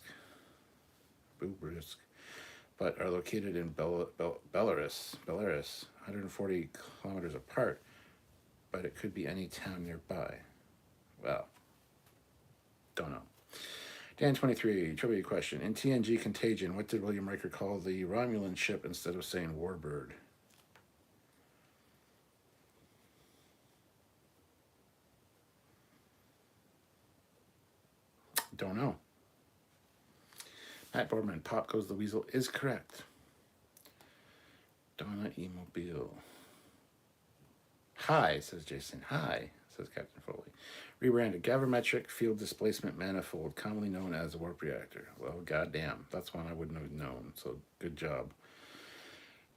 but are located in Belarus, 140 kilometers apart, but it could be any town nearby. Well, don't know. Dan 23, trivia question. In TNG Contagion, what did William Riker call the Romulan ship instead of saying Warbird? Don't know. Matt Boardman, Pop Goes the Weasel is correct. Donna E. Mobile. Hi, says Jason. Hi, says Captain Foley. Rebranded. Gravimetric field displacement manifold, commonly known as a warp reactor. Well, goddamn. That's one I wouldn't have known, so good job.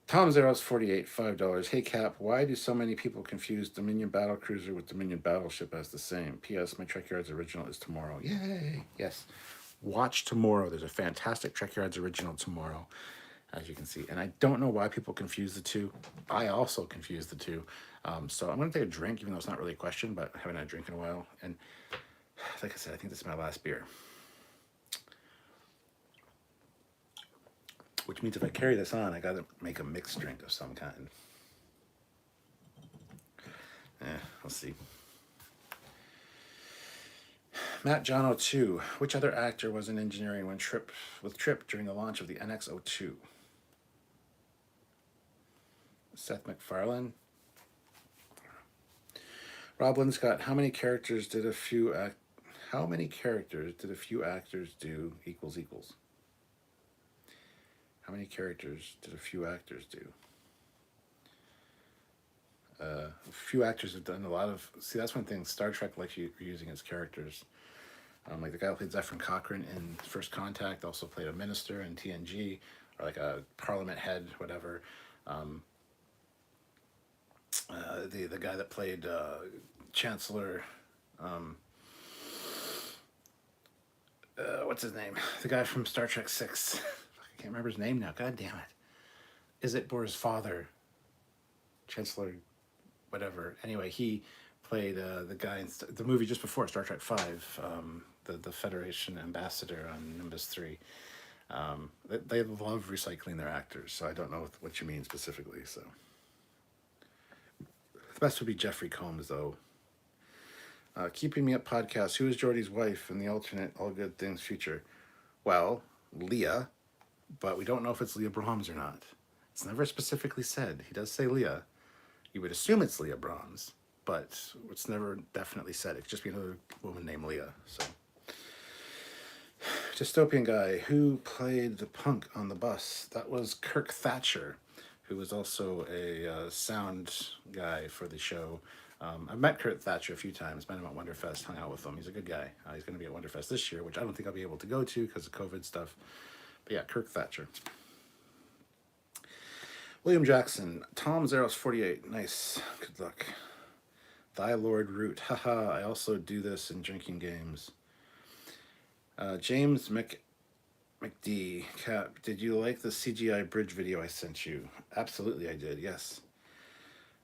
Tom Zeros 48, $5. Hey Cap, why do so many people confuse Dominion Battlecruiser with Dominion Battleship as the same? P.S. My Trekyards original is tomorrow. Yay! Yes. Watch tomorrow. There's a fantastic Trekyards original tomorrow, as you can see. And I don't know why people confuse the two. I also confuse the two. So I'm going to take a drink, even though it's not really a question, but I haven't had a drink in a while. And like I said, I think this is my last beer. Which means if I carry this on, I got to make a mixed drink of some kind. We'll see. Matt John 02. Which other actor was in engineering with Trip during the launch of the NX-02? Seth MacFarlane. Rob Linscott. How many characters did a few actors do equals? How many characters did a few actors do? A few actors have done a lot of... See, that's one thing Star Trek likes using its characters. Like the guy who played Zefram Cochrane in First Contact also played a minister in TNG, or like a parliament head, whatever. The guy that played Chancellor what's his name? The guy from Star Trek 6. I can't remember his name now. God damn it. Is it Bohr's father? Chancellor, whatever. Anyway, he played the guy in the movie just before Star Trek 5, the Federation ambassador on Nimbus 3. They love recycling their actors, so I don't know what you mean specifically. So the best would be Jeffrey Combs, though. Keeping Me Up podcast. Who is Geordie's wife in the alternate All Good Things future? Well, Leah, but we don't know if it's Leah Brahms or not. It's never specifically said. He does say Leah. You would assume it's Leah Brahms, but it's never definitely said. It could just be another woman named Leah. So, dystopian guy who played the punk on the bus. That was Kirk Thatcher, who was also a sound guy for the show. I've met Kurt Thatcher a few times, met him at Wonderfest, hung out with him. He's a good guy. He's going to be at Wonderfest this year, which I don't think I'll be able to go to because of COVID stuff. But yeah, Kirk Thatcher. William Jackson, Tom Zeros 48. Nice. Good luck. Thy Lord Root. Haha, I also do this in drinking games. James McD. Cap, did you like the CGI bridge video I sent you? Absolutely I did, yes.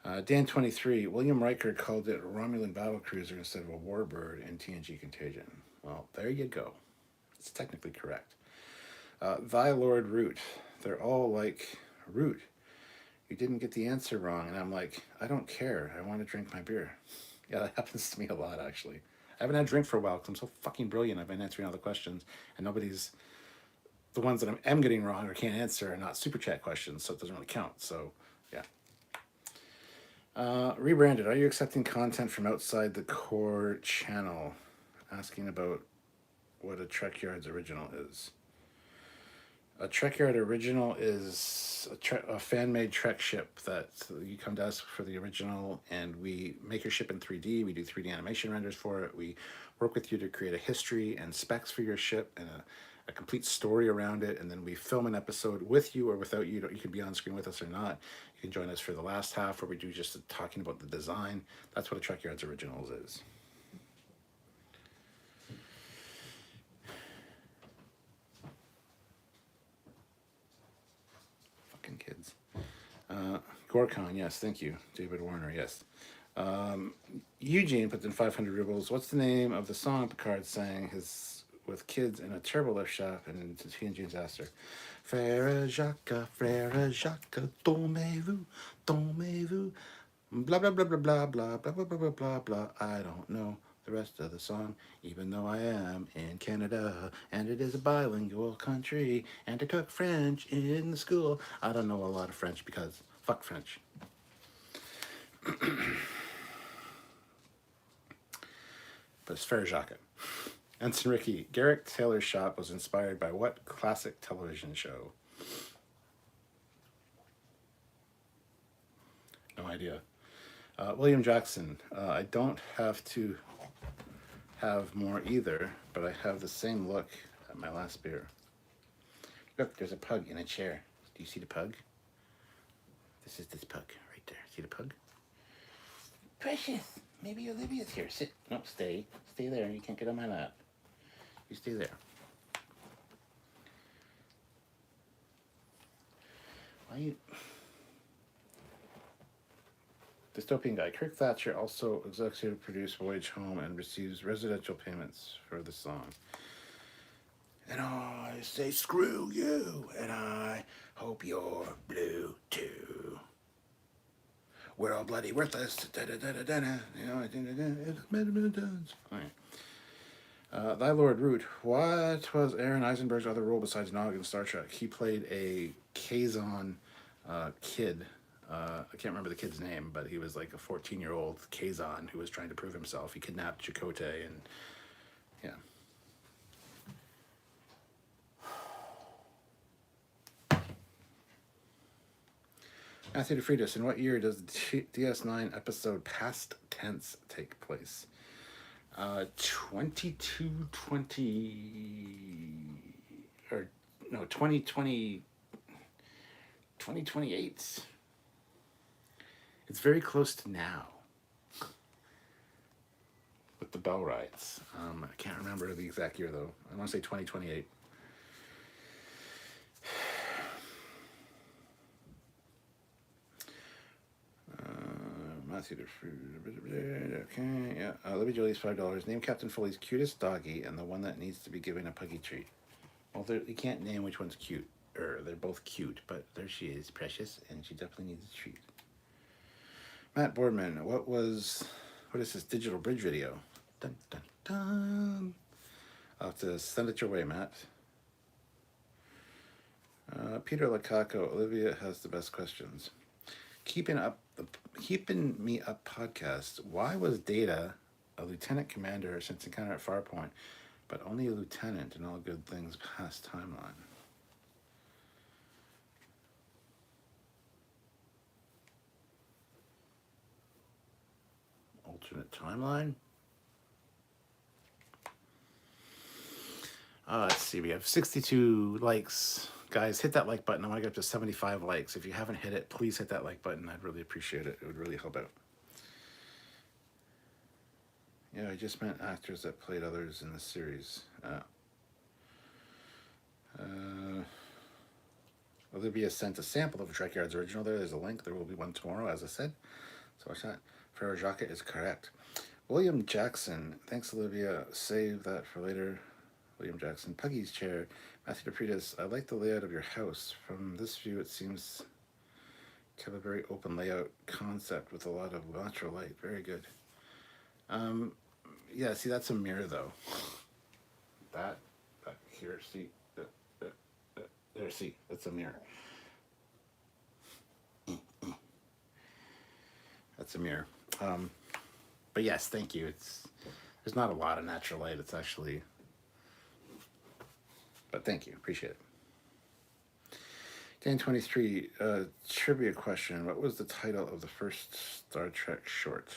Dan23, William Riker called it a Romulan battlecruiser instead of a warbird in TNG Contagion. Well, there you go. It's technically correct. Thy Lord Root. They're all like, Root, you didn't get the answer wrong. And I'm like, I don't care. I want to drink my beer. Yeah, that happens to me a lot, actually. I haven't had a drink for a while because I'm so fucking brilliant. I've been answering all the questions, and nobody's... The ones that I'm getting wrong or can't answer are not super chat questions, so it doesn't really count. So, yeah. Rebranded. Are you accepting content from outside the core channel? Asking about what a Trekyards original is. A Trekyard original is a fan-made Trek ship that you come to us for the original, and we make your ship in 3D. We do 3D animation renders for it. We work with you to create a history and specs for your ship and a complete story around it, and then we film an episode with you or without you. You can be on screen with us or not. You can join us for the last half where we do just talking about the design. That's what a Trekyards Originals is. Fucking kids. Gorkon, yes, thank you. David Warner, yes. Eugene put in 500 rubles. What's the name of the song Picard sang with kids in a turbo lift shop and into TNG disaster? Frère Jacques, dormez-vous, blah, blah, blah, blah, blah, blah, blah, blah, blah, blah, blah, blah. I don't know the rest of the song, even though I am in Canada, and it is a bilingual country, and I took French in the school. I don't know a lot of French because fuck French. But it's Frère Jacques. Ensign Ricky, Garrick Taylor's shop was inspired by what classic television show? No idea. William Jackson, I don't have to have more either, but I have the same look at my last beer. Look, there's a pug in a chair. Do you see the pug? This is this pug right there. See the pug? Precious, maybe Olivia's here. Sit. No, stay. Stay there. You can't get on my lap. You stay there. Why you... Dystopian guy. Kirk Thatcher also executive produced Voyage Home and receives residential payments for the song. And I say screw you, and I hope you're blue too. We're all bloody worthless. Da-da-da-da-da-da. You know, all right. Thy Lord Root. What was Aaron Eisenberg's other role besides Noggin in Star Trek? He played a Kazon kid. I can't remember the kid's name, but he was like a 14-year-old Kazon who was trying to prove himself. He kidnapped Chakotay, and yeah. Matthew DeFreitas, in what year does the DS9 episode Past Tense take place? 2028. It's very close to now. With the Bell rides. I can't remember the exact year, though. I want to say 2028. Matthew, okay, yeah. Libby Jolie's $5. Name Captain Foley's cutest doggy and the one that needs to be given a puggy treat. Well, you can't name which one's cute. They're both cute, but there she is, precious, and she definitely needs a treat. Matt Boardman, what is this digital bridge video? Dun, dun, dun. I'll have to send it your way, Matt. Peter Lacaco, Olivia has the best questions. Keeping Me Up podcast. Why was Data a lieutenant commander since Encounter at Farpoint, but only a lieutenant in All Good Things past timeline? Alternate timeline? Let's see, we have 62 likes. Guys, hit that like button. I want to get up to 75 likes. If you haven't hit it, please hit that like button. I'd really appreciate it. It would really help out. Yeah, I just meant actors that played others in the series. Olivia sent a sample of a Trekyards original there. There's a link. There will be one tomorrow, as I said. So watch that. Ferrer Jacques is correct. William Jackson. Thanks, Olivia. Save that for later. William Jackson. Puggy's chair. Matthew DePretis. I like the layout of your house. From this view, it seems to have a very open layout concept with a lot of natural light. Very good. Yeah, see, that's a mirror, though. That here, see, there, see, that's a mirror. That's a mirror. But yes, thank you. There's not a lot of natural light. It's actually, but thank you, appreciate it. Dan 23, trivia question. What was the title of the first Star Trek short?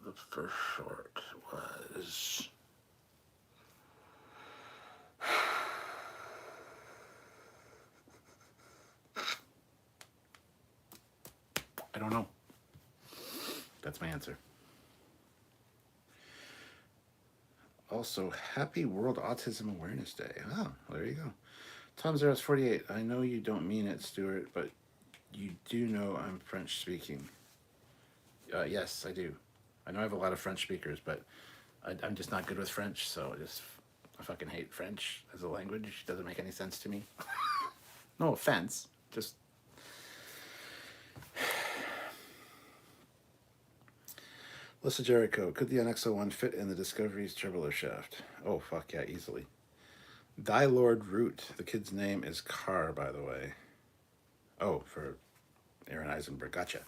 The first short was... I don't know. That's my answer. Also, happy World Autism Awareness Day. Oh, there you go. Tom Zeros 48. I know you don't mean it, Stuart, but you do know I'm French speaking. Yes, I do. I know I have a lot of French speakers, but I'm just not good with French, so I fucking hate French as a language. It doesn't make any sense to me. No offense, just... Melissa Jericho, could the NX-01 fit in the Discovery's turbulent shaft? Oh, fuck yeah, easily. Lord Root, the kid's name is Carr, by the way. Oh, for Aaron Eisenberg, gotcha.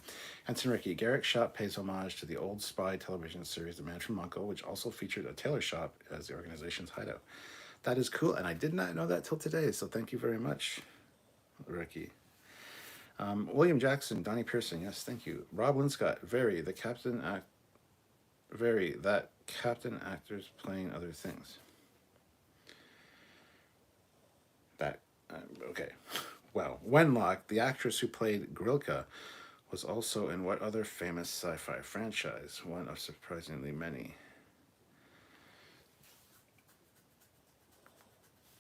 Henson Ricky, Garrick Shop pays homage to the old spy television series The Man from U.N.C.L.E., which also featured a tailor shop as the organization's hideout. That is cool, and I did not know that till today, so thank you very much, Ricky. William Jackson, Donnie Pearson, yes, thank you. Rob Linscott, that captain actors playing other things. Okay. Well, Wenlock, the actress who played Grilka, was also in what other famous sci-fi franchise? One of surprisingly many.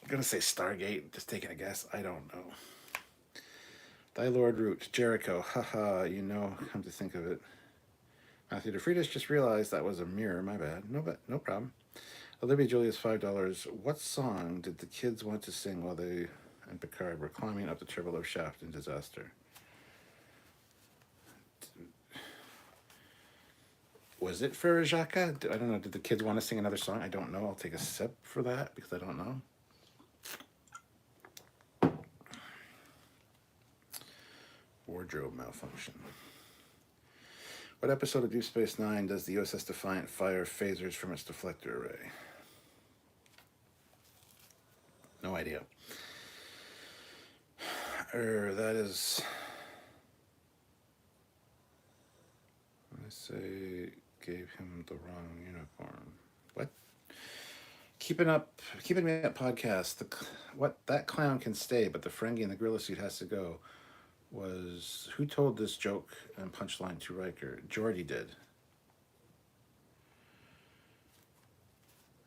I'm going to say Stargate, just taking a guess. I don't know. Thy Lord Root, Jericho, haha, come to think of it. Matthew DeFreitas just realized that was a mirror, my bad. No problem. Olivia Julius, $5. What song did the kids want to sing while they and Picard were climbing up the Turboloaf shaft in Disaster? Was it Ferrer Jacques? I don't know. Did the kids want to sing another song? I don't know. I'll take a sip for that because I don't know. Wardrobe malfunction. What episode of Deep Space Nine does the USS Defiant fire phasers from its deflector array? No idea. That is... I say gave him the wrong uniform. What? Keeping Me Up podcast. That clown can stay, but the Ferengi in the gorilla suit has to go. was, who told this joke and punchline to Riker? Geordi did.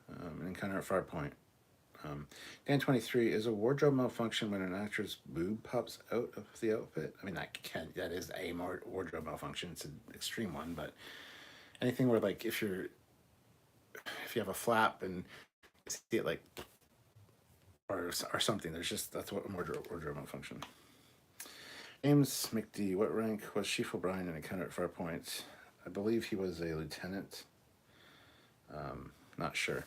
An encounter at Farpoint. Dan 23, is a wardrobe malfunction when an actress boob pops out of the outfit? I mean, that is a wardrobe malfunction. It's an extreme one, but anything where, like, if you have a flap and see it, like, or something, that's what wardrobe malfunction. James McD, what rank was Chief O'Brien in Encounter at Farpoint? I believe he was a lieutenant. Not sure.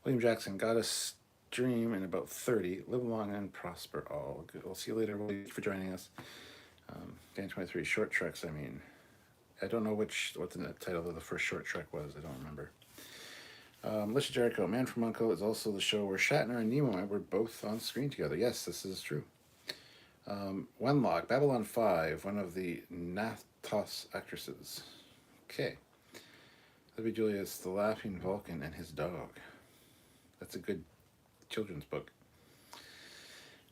William Jackson, got a stream in about 30. Live long and prosper all. Good. We'll see you later. Thank you for joining us. Dan 23, short treks, I mean. I don't know what the title of the first short trek was. I don't remember. Lisha Jericho, Man from Uncle is also the show where Shatner and Nimoy were both on screen together. Yes, this is true. Wenlock, Babylon 5, one of the Nathos actresses. Okay. Libby Julius, The Laughing Vulcan and His Dog. That's a good children's book.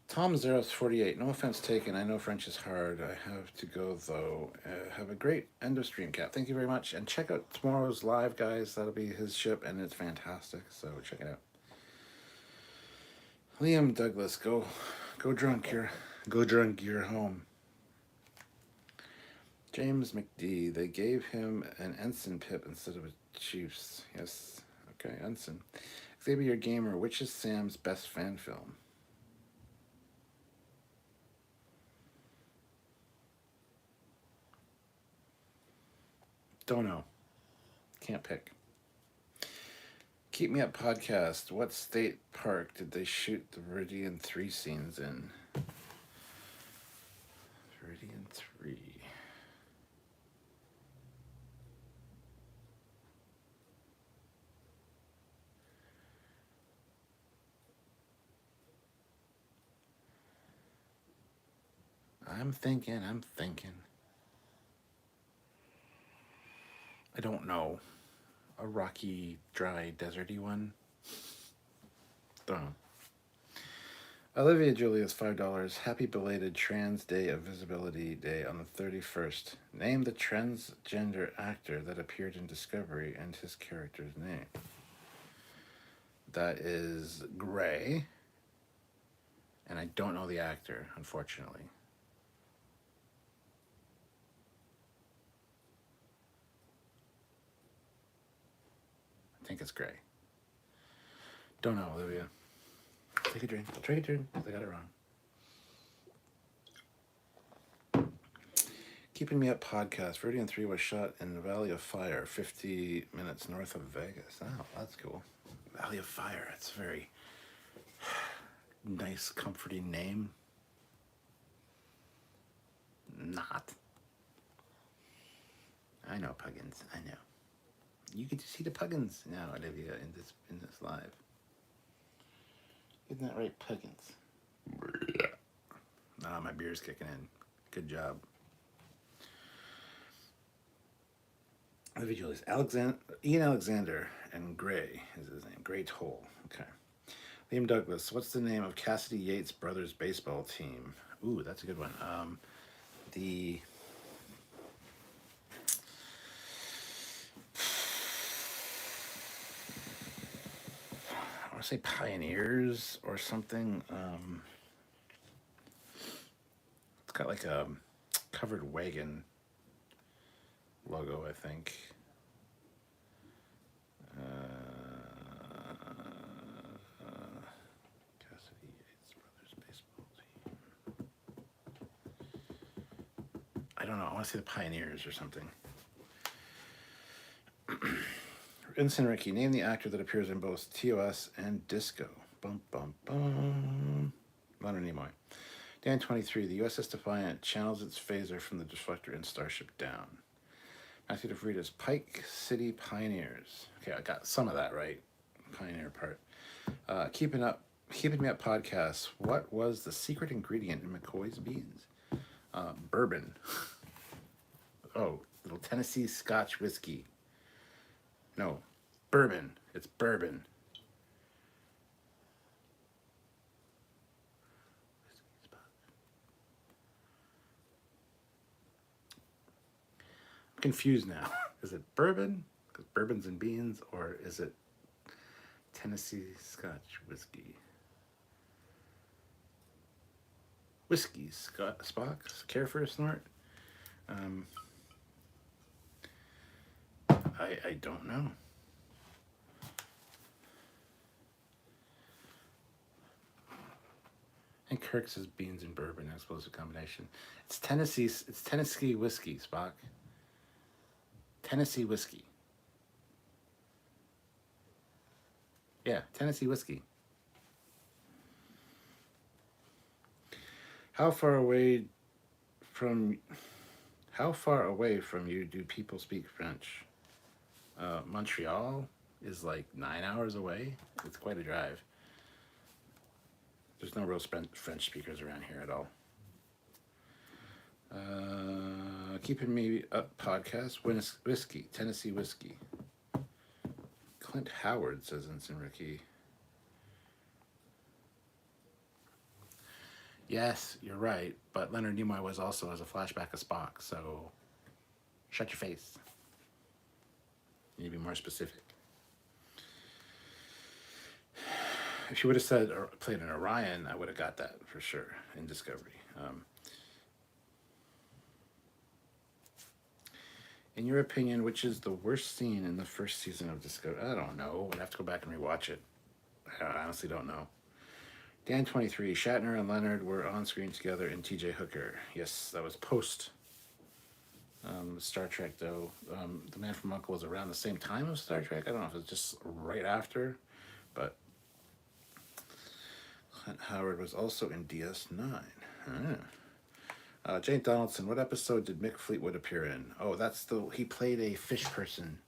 Tom Zeros 48. No offense taken. I know French is hard. I have to go though. Have a great end of stream, Cap. Thank you very much. And check out tomorrow's live, guys. That'll be his ship, and it's fantastic. So check it out. Liam Douglas, go drunk. You're home. James McD. They gave him an ensign pip instead of a chief's. Yes. Okay, ensign. Xavier Gamer, which is Sam's best fan film? Don't know. Can't pick. Keep Me Up podcast. What state park did they shoot the Viridian 3 scenes in? Viridian 3. I'm thinking. I don't know. A rocky, dry, deserty one? Don't know. Olivia Julius, $5. Happy belated Trans Day of Visibility Day on the 31st. Name the transgender actor that appeared in Discovery and his character's name. That is Gray. And I don't know the actor, unfortunately. I think it's Gray. Don't know, Olivia. Take a drink. Take a drink. I got it wrong. Keeping Me Up podcast. Viridian 3 was shot in the Valley of Fire, 50 minutes north of Vegas. Oh, that's cool. Valley of Fire. It's a very nice, comforting name. Not. I know, Puggins. I know. You get to see the Puggins now, Olivia, in this live. Isn't that right, Puggins? Ah, my beer's kicking in. Good job. Olivia Julius. Ian Alexander and Gray is his name. Gray Toll. Okay. Liam Douglas. What's the name of Cassidy Yates' brothers' baseball team? Ooh, that's a good one. I want to say Pioneers or something. It's got like a covered wagon logo, I think. Cassidy Yates Brothers baseball team. I don't know. I want to say the Pioneers or something. Vincent Ricky, name the actor that appears in both TOS and Disco. Bum, bum, bum. Leonard Nimoy. Dan 23, the USS Defiant channels its phaser from the deflector in Starship Down. Matthew DeFritas, Pike City Pioneers. Okay, I got some of that right. Pioneer part. Keeping Me Up podcast. What was the secret ingredient in McCoy's beans? Bourbon. Oh, little Tennessee Scotch whiskey. No, bourbon. It's bourbon. confused now. Is it bourbon? Because bourbon's and beans, or is it Tennessee Scotch whiskey? Whiskey, Spock, care for a snort? I don't know. And Kirk says beans and bourbon, I suppose, a combination. It's Tennessee whiskey, Spock. Tennessee whiskey. Yeah, Tennessee whiskey. How far away from you do people speak French? Montreal is like 9 hours away. It's quite a drive. There's no real French speakers around here at all. Keeping Me Up podcast. Whiskey. Tennessee whiskey. Clint Howard, says Vincent Ricky. Yes, you're right, but Leonard Nimoy was also as a flashback of Spock, so shut your face. You need to be more specific. If you would have said or played an Orion, I would have got that for sure in Discovery. In your opinion, which is the worst scene in the first season of Discovery? I don't know. I'd have to go back and rewatch it. I honestly don't know. Dan23, Shatner and Leonard were on screen together in TJ Hooker. Yes, that was post Star Trek, though. The Man from U.N.C.L.E. was around the same time as Star Trek. I don't know if it was just right after, but Clint Howard was also in DS9. Jane Donaldson, what episode did Mick Fleetwood appear in? Oh, he played a fish person.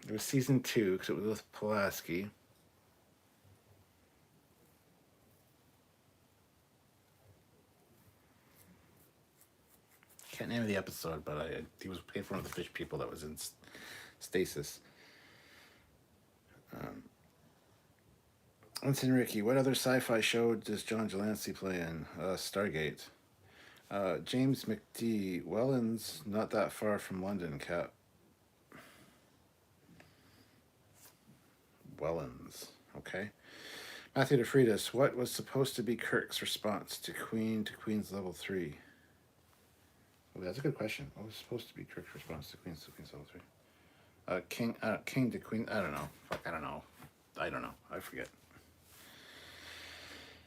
It was season 2 because it was with Pulaski. Can't name the episode, but he was played for one of the fish people that was in stasis. Vincent Ricky, what other sci-fi show does John Gelansky play in? Stargate. James McD, Welland's not that far from London, Cap. Wellens, okay. Matthew DeFreitas, what was supposed to be Kirk's response to Queen's level 3? Oh, that's a good question. What was supposed to be Kirk's response to Queen's level 3? King to Queen, I don't know. Fuck, I don't know. I forget.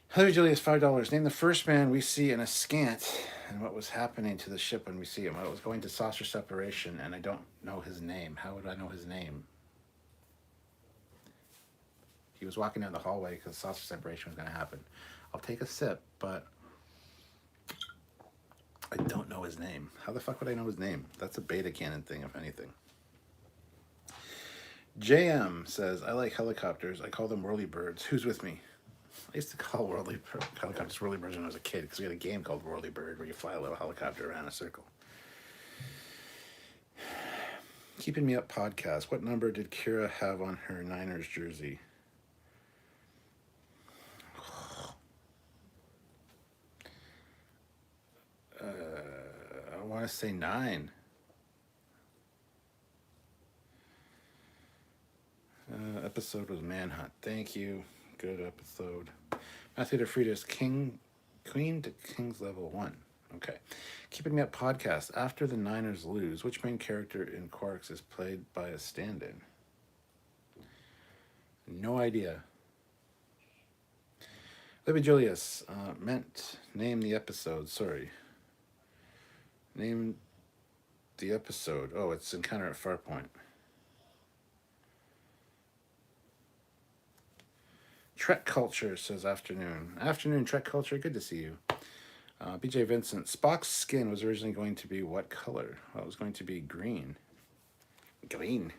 Heather Julius, $5. Name the first man we see in a scant and what was happening to the ship when we see him. I was going to saucer separation and I don't know his name. How would I know his name? He was walking down the hallway because saucer separation was going to happen. I'll take a sip, but I don't know his name. How the fuck would I know his name? That's a beta canon thing, if anything. JM says, I like helicopters. I call them whirlybirds. Who's with me? I used to call helicopters whirlybirds when I was a kid because we had a game called Whirlybird where you fly a little helicopter around a circle. Keeping Me Up podcast. What number did Kira have on her Niners jersey? I want to say 9. Episode was Manhunt. Thank you. Good episode. Matthew DeFreitas, Queen to King's level 1. Okay. Keeping Me Up podcast. After the Niners lose, which main character in Quarks is played by a stand-in? No idea. Libby Julius, name the episode. Sorry. Name the episode. Oh, it's Encounter at Farpoint. Trek Culture says afternoon. Afternoon, Trek Culture. Good to see you. BJ Vincent. Spock's skin was originally going to be what color? Well, it was going to be green. Green.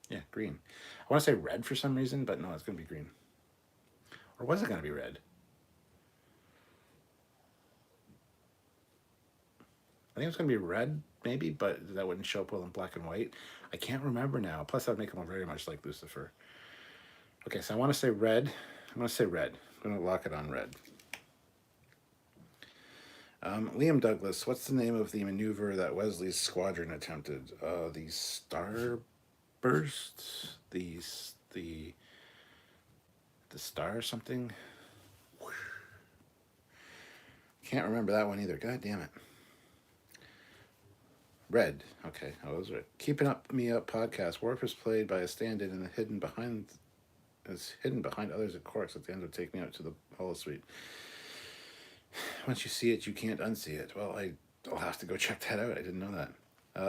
Yeah, green. I want to say red for some reason, but no, it's going to be green. Or was it going to be red? I think it was going to be red, maybe, but that wouldn't show up well in black and white. I can't remember now. Plus, that would make him very much like Lucifer. Okay, so I want to say red. I'm going to say red. I'm going to lock it on red. Liam Douglas, what's the name of the maneuver that Wesley's squadron attempted? The Starburst? The Star something? Can't remember that one either. God damn it. Red. Okay, I was right. Keeping Me Up podcast. Worf is played by a stand-in and hidden behind others at Quarks at the end of Take Me Out to the Holosuite. Once you see it, you can't unsee it. Well, I'll have to go check that out. I didn't know that.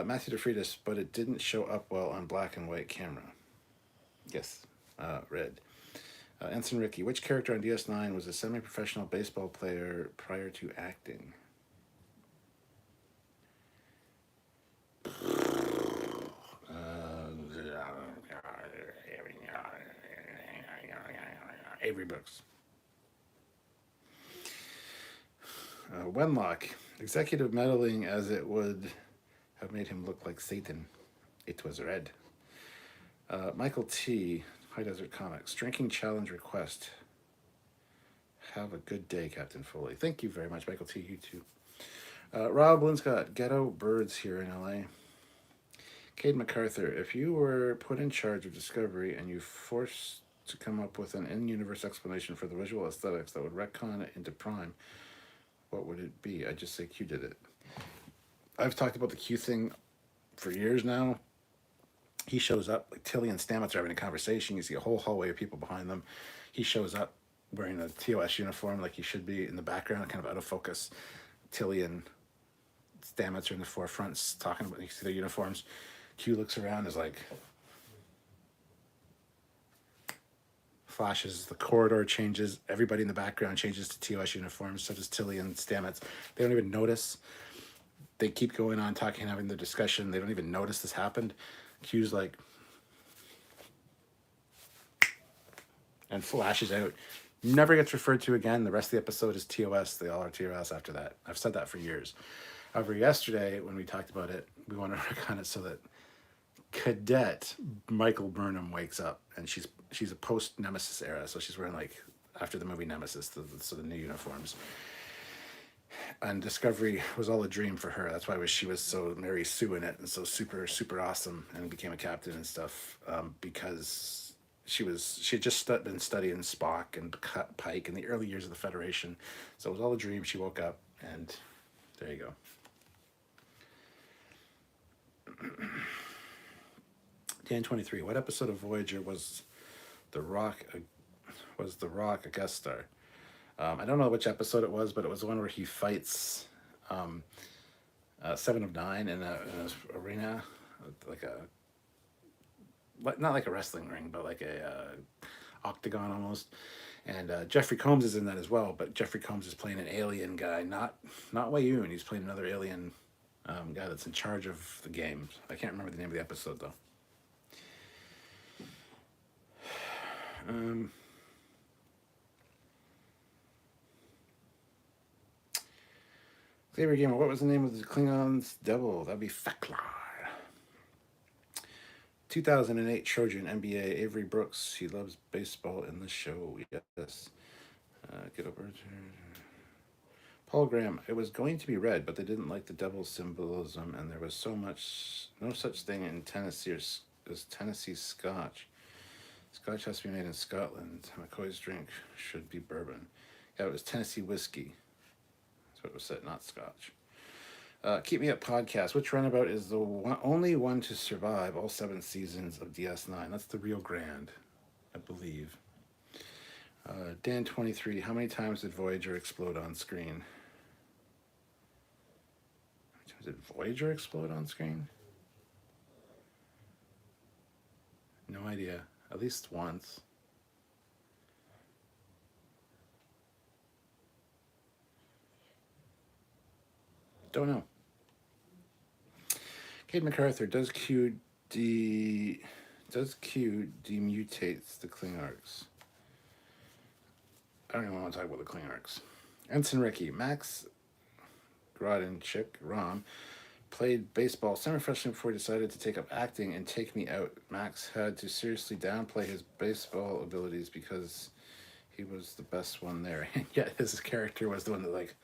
Matthew DeFreitas, but it didn't show up well on black and white camera. Yes, red. Ensign Ricky, which character on DS9 was a semi-professional baseball player prior to acting? Avery Brooks. Wenlock, executive meddling as it would have made him look like Satan. It was red. Michael T., High Desert Comics, drinking challenge request. Have a good day, Captain Foley. Thank you very much, Michael T. You too. Rob Linscott, ghetto birds here in LA. Cade MacArthur, if you were put in charge of Discovery and you forced to come up with an in-universe explanation for the visual aesthetics that would retcon it into Prime, what would it be? I'd just say Q did it. I've talked about the Q thing for years now. He shows up, like Tilly and Stamets are having a conversation. You see a whole hallway of people behind them. He shows up wearing a TOS uniform like he should be in the background, kind of out of focus. Tilly and Stamets are in the forefront talking about, you see their uniforms. Q looks around, is like, flashes, the corridor changes, everybody in the background changes to TOS uniforms, so does Tilly and Stamets. They don't even notice. They keep going on talking, having their discussion. They don't even notice this happened. Q's like, and flashes out. Never gets referred to again. The rest of the episode is TOS. They all are TOS after that. I've said that for years. However, yesterday when we talked about it, we wanted to work on it so that Cadet Michael Burnham wakes up, and she's a post Nemesis era, so she's wearing, like, after the movie Nemesis, so the new uniforms. And Discovery was all a dream for her. That's why she was so Mary Sue in it and so super, super awesome and became a captain and stuff, because she had just been studying Spock and Pike in the early years of the Federation. So it was all a dream. She woke up, and there you go. Dan 23. What episode of Voyager was The Rock a guest star? I don't know which episode it was, but it was the one where he fights 7 of 9 in an arena, not like a wrestling ring, but like a octagon almost. And Jeffrey Combs is in that as well, but Jeffrey Combs is playing an alien guy, not Wayun. He's playing another alien guy that's in charge of the game. I can't remember the name of the episode though. Favorite gamer, what was the name of the Klingons' devil? That'd be Faklar. 2008 Trojan NBA, Avery Brooks. He loves baseball in the show. Yes. Get over it. Paul Graham, it was going to be red, but they didn't like the devil's symbolism, and there was no such thing in Tennessee as Tennessee Scotch. Scotch has to be made in Scotland. McCoy's drink should be bourbon. Yeah, it was Tennessee whiskey. That's what it was said, not Scotch. Keep Me Up podcast. Which runabout is the only one to survive all 7 seasons of DS9? That's the Rio Grande, I believe. Dan 23. How many times did Voyager explode on screen? Did Voyager explode on screen? No idea. At least once. Don't know. Cade MacArthur, does Q demutates the Trekyards? I don't even want to talk about the Trekyards. Ensign Ricky, Max Grodinchik, Rom, played baseball semi-professionally before he decided to take up acting and Take Me Out. Max had to seriously downplay his baseball abilities because He was the best one there. And yet his character was the one that like,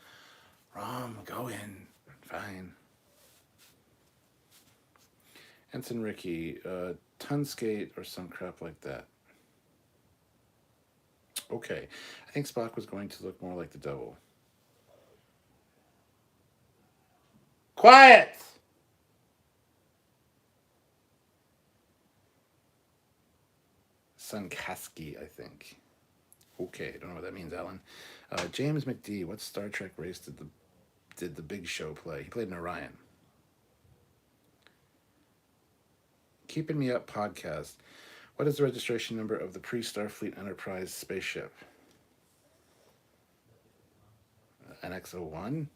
Rom, go in. Fine. Ensign Ricky, Tunskate or some crap like that. Okay. I think Spock was going to look more like the devil. Quiet! Sunkaski, I think. Okay, don't know what that means, Alan. James McD, what Star Trek race did the Big Show play? He played in Orion. Keeping Me Up podcast. What is the registration number of the pre-Starfleet Enterprise spaceship? NX-01?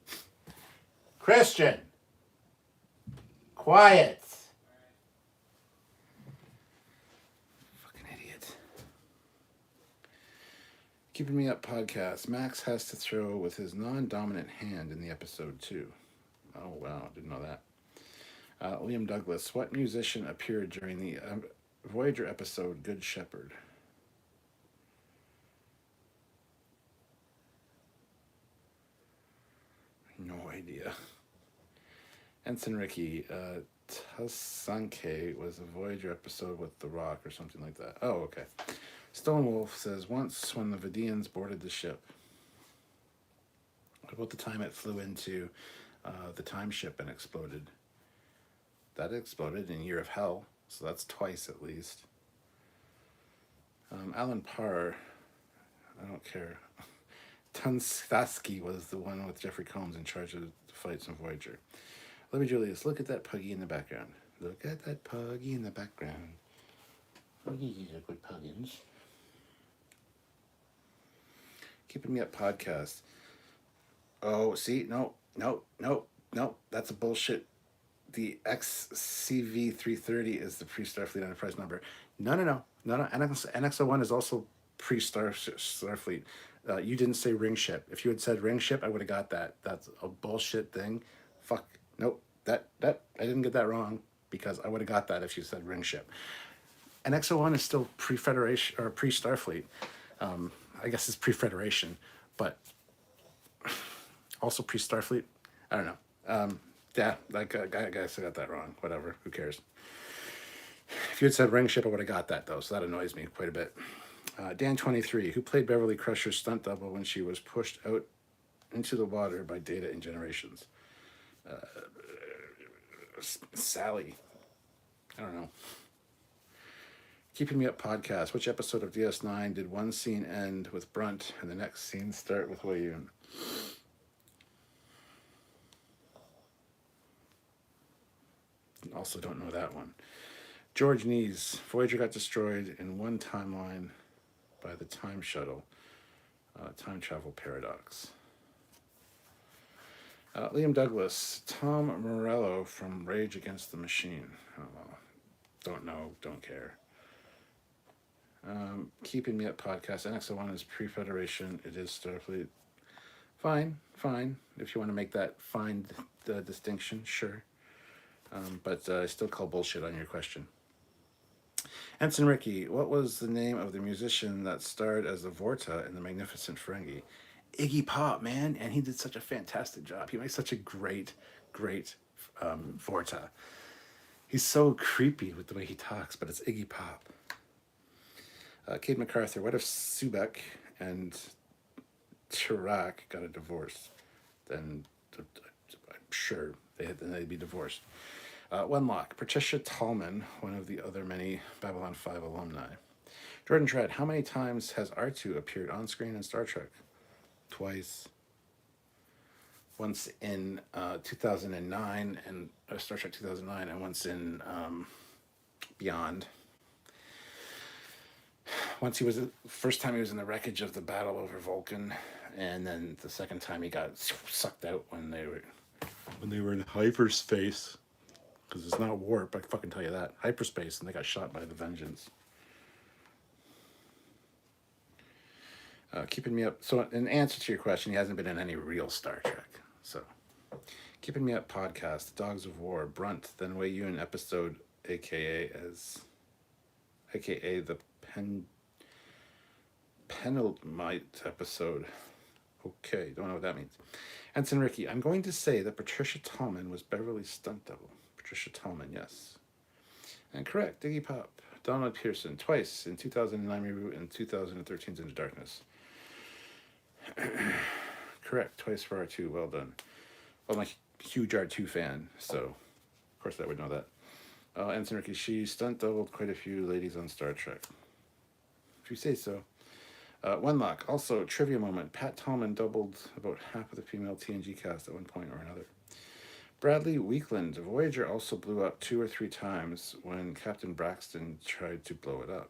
Christian! Quiet! Fucking idiot. Keeping Me Up podcast. Max has to throw with his non-dominant hand in the episode 2. Oh, wow. Didn't know that. Liam Douglas. What musician appeared during the Voyager episode Good Shepherd? No idea. Ensign Ricky. Tusanke was a Voyager episode with The Rock or something like that. Oh, okay. Stone Wolf says, once when the Vidians boarded the ship. What about the time it flew into the time ship and exploded? That exploded in Year of Hell, so that's twice at least. Alan Parr, I don't care. Tunstaski was the one with Jeffrey Combs in charge of the fights in Voyager. Libby Julius, look at that puggy in the background. Look at that puggy in the background. Puggies are good puggins. Keeping Me Up podcast. Oh, see, no, that's a bullshit. The XCV-330 is the pre-Starfleet Enterprise number. No. NX-01 is also pre-Starfleet. You didn't say ring ship. If you had said ring ship, I would have got that. That's a bullshit thing. Fuck. Nope. That I didn't get that wrong because I would have got that if you said ring ship. NX-01 is still pre-Federation or pre-Starfleet. I guess it's pre-Federation, but also pre-Starfleet. I don't know. Yeah, like I guess I got that wrong. Whatever, who cares? If you had said ring ship, I would have got that though, so that annoys me quite a bit. Dan23, who played Beverly Crusher's stunt double when she was pushed out into the water by Data in Generations? Sally. I don't know. Keeping Me Up podcast. Which episode of DS9 did one scene end with Brunt and the next scene start with Wei-Yun? Also don't know that one. George Nees. Voyager got destroyed in one timeline by the time shuttle. Time travel paradox. Liam Douglas. Tom Morello from Rage Against the Machine. Oh, well. Don't know. Don't care. Keeping Me Up podcast. NX-01 is pre-Federation. It is Starfleet. Fine. If you want to make that fine distinction, sure. But I still call bullshit on your question. Ensign Ricky, what was the name of the musician that starred as the Vorta in The Magnificent Ferengi? Iggy Pop, man, and he did such a fantastic job. He makes such a great Vorta. He's so creepy with the way he talks, but it's Iggy Pop. Kate MacArthur, what if Subek and Chirac got a divorce? Then I'm sure they'd be divorced. Wenlock, Patricia Tallman, one of the other many Babylon 5 alumni. Jordan Tread, how many times has R2 appeared on screen in Star Trek? Twice. Once in 2009 and Star Trek 2009, and once in Beyond. Once first time he was in the wreckage of the battle over Vulcan, and then the second time he got sucked out when they were in hyperspace. Because it's not warp, I can fucking tell you that. Hyperspace, and they got shot by the Vengeance. Keeping Me Up. So, in answer to your question, he hasn't been in any real Star Trek. So, Keeping Me Up podcast, Dogs of War, Brunt, then Wei-Yun episode, aka the penultimate episode. Okay, don't know what that means. Ensign Ricky, I'm going to say that Patricia Tallman was Beverly's stunt double. Patricia Tallman, yes. And correct, Diggy Pop. Donald Pearson, twice in 2009 reboot and 2013's Into Darkness. Correct, twice for R2, well done. Well, I'm a huge R2 fan, so of course I would know that. Ensign Ricky, she stunt doubled quite a few ladies on Star Trek. If you say so. Wenlock, also trivia moment. Pat Tallman doubled about half of the female TNG cast at one point or another. Bradley Weakland, Voyager also blew up 2 or 3 times when Captain Braxton tried to blow it up.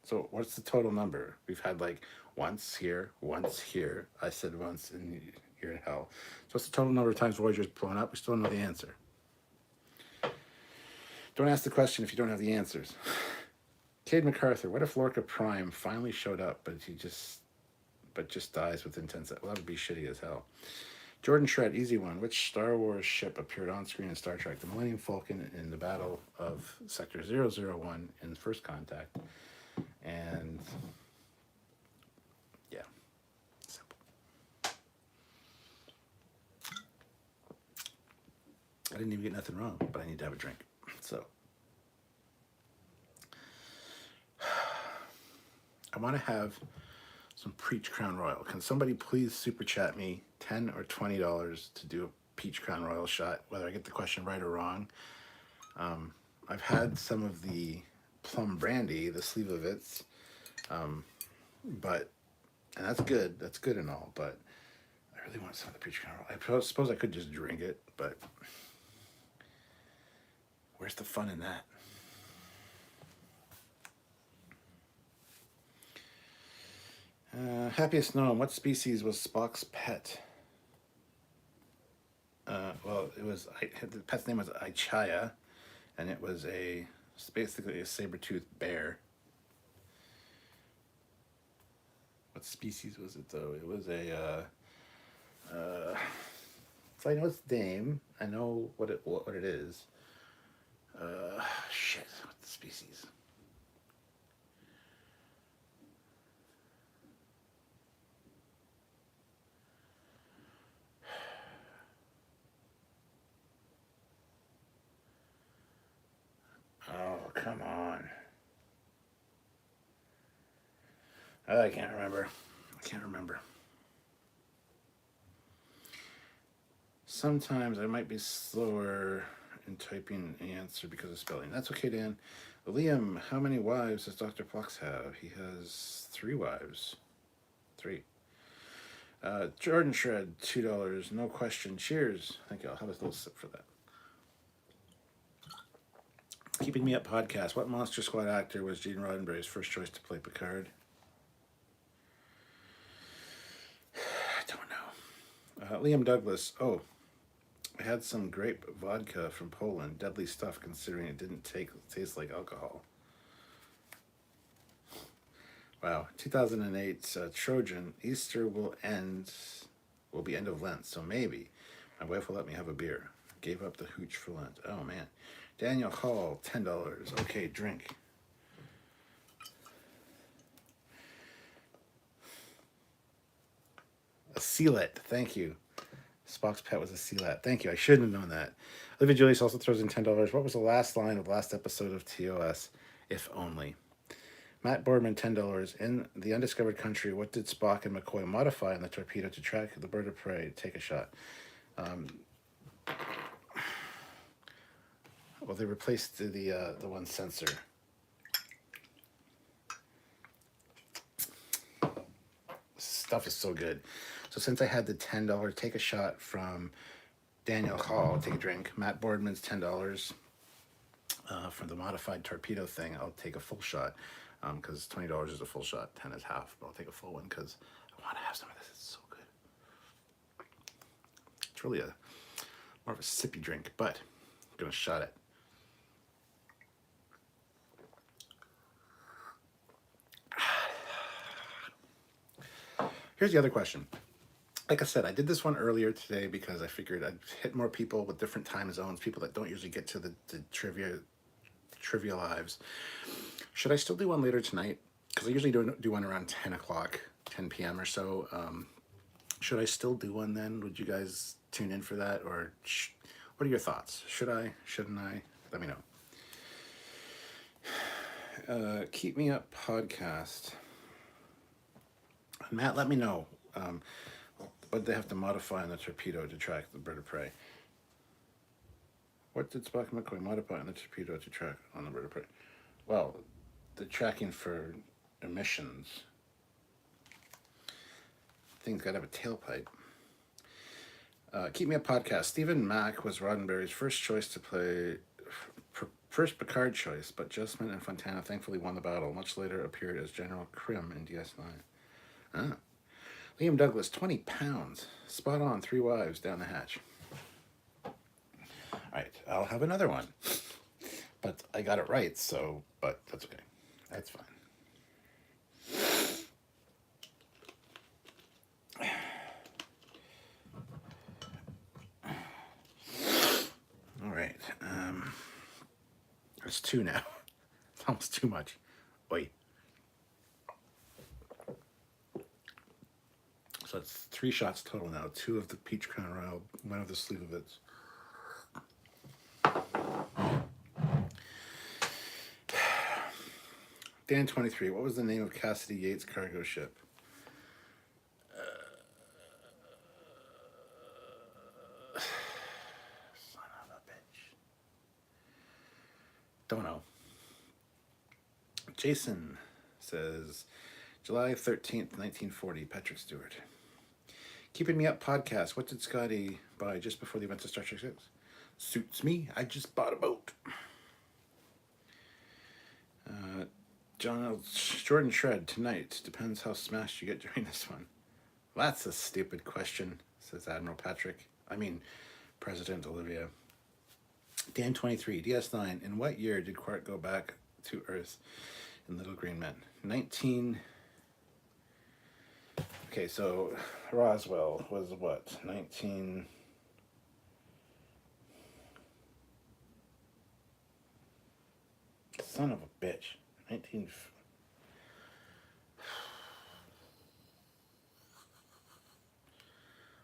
So what's the total number? We've had like once here. I said once, and you're in hell. So what's the total number of times Voyager's blown up? We still don't know the answer. Don't ask the question if you don't have the answers. Cade MacArthur, what if Lorca Prime finally showed up, but just dies within 10 seconds? Well, that would be shitty as hell. Jordan Shred, easy one. Which Star Wars ship appeared on screen in Star Trek? The Millennium Falcon in the Battle of Sector 001 in First Contact. And yeah, simple. I didn't even get nothing wrong, but I need to have a drink. So I want to have some Peach Crown Royal. Can somebody please super chat me $10 or $20 to do a Peach Crown Royal shot, whether I get the question right or wrong? I've had some of the plum brandy, the Slivovitz, but, and that's good and all, but I really want some of the Peach Crown Royal. I suppose I could just drink it, but where's the fun in that? Happiest known. What species was Spock's pet? Well, the pet's name was Ichaya, and it's basically a saber-toothed bear. What species was it though? It was so I know its name. I know what it is. Shit. What's the species? Oh, come on. I can't remember. Sometimes I might be slower in typing the answer because of spelling. That's okay, Dan. Liam, how many wives does Dr. Phlox have? He has 3 wives. 3. Jordan Shred, $2. No question. Cheers. Thank you. I'll have a little sip for that. Keeping Me Up podcast. What Monster Squad actor was Gene Roddenberry's first choice to play Picard? I don't know. Liam Douglas. Oh, I had some grape vodka from Poland. Deadly stuff considering it didn't taste like alcohol. Wow. 2008 Trojan. Easter will be end of Lent, so maybe my wife will let me have a beer. Gave up the hooch for Lent. Oh, man. Daniel Hall, $10. Okay, drink. A sealet. Thank you. Spock's pet was a sealet. Thank you. I shouldn't have known that. Olivia Julius also throws in $10. What was the last line of last episode of TOS? If only. Matt Boardman, $10. In the undiscovered country, what did Spock and McCoy modify on the torpedo to track the bird of prey? Take a shot. Well, they replaced the one sensor. Stuff is so good. So since I had the $10 take a shot from Daniel Hall, take a drink. Matt Boardman's $10 for the modified torpedo thing. I'll take a full shot because $20 is a full shot. 10 is half, but I'll take a full one because I want to have some of this. It's so good. It's really more of a sippy drink, but I'm gonna shot it. Here's the other question. Like I said, I did this one earlier today because I figured I'd hit more people with different time zones, people that don't usually get to the trivia lives. Should I still do one later tonight? because I usually do one around 10 o'clock, 10 p.m. or so. Should I still do one then? Would you guys tune in for that? Or what are your thoughts? Should I? Shouldn't I? Let me know. Keep Me Up podcast. Matt, let me know. But they have to modify on the torpedo to track the bird of prey. What did Spock and McCoy modify on the torpedo to track on the bird of prey? Well, the tracking for emissions. Thing's got to have a tailpipe. Keep Me Up podcast. Stephen Mack was Roddenberry's first choice to play, first Picard choice, but Justman and Fontana thankfully won the battle. Much later appeared as General Krim in DS9. Ah. Liam Douglas, 20 pounds. Spot on, 3 wives down the hatch. All right, I'll have another one. But I got it right, so, but that's okay. That's fine. All right. There's 2 now. It's almost too much. Wait. So it's 3 shots total now. 2 of the peach crown royal, 1 of the Slivovitz. Dan 23. What was the name of Cassidy Yates' cargo ship? Son of a bitch. Don't know. Jason says, July 13th, 1940, Patrick Stewart. Keeping Me Up podcast. What did Scotty buy just before the events of Star Trek 6? Suits me. I just bought a boat. Jordan Shred, tonight. Depends how smashed you get during this one. Well, that's a stupid question, says Admiral Patrick. I mean, President Olivia. Dan 23, DS9. In what year did Quark go back to Earth in Little Green Men? 19... Okay, so Roswell was what? 19... Son of a bitch. 19...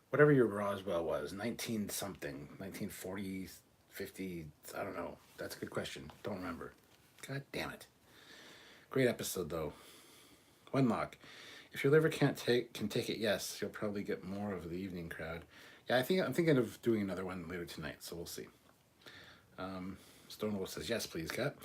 Whatever your Roswell was, 19 something, 1940, 50, I don't know. That's a good question. Don't remember. God damn it. Great episode though. Wenlock. If your liver can take it, yes, you'll probably get more of the evening crowd. Yeah, I'm thinking of doing another one later tonight, so we'll see. Stonewall says, yes, please, Kat.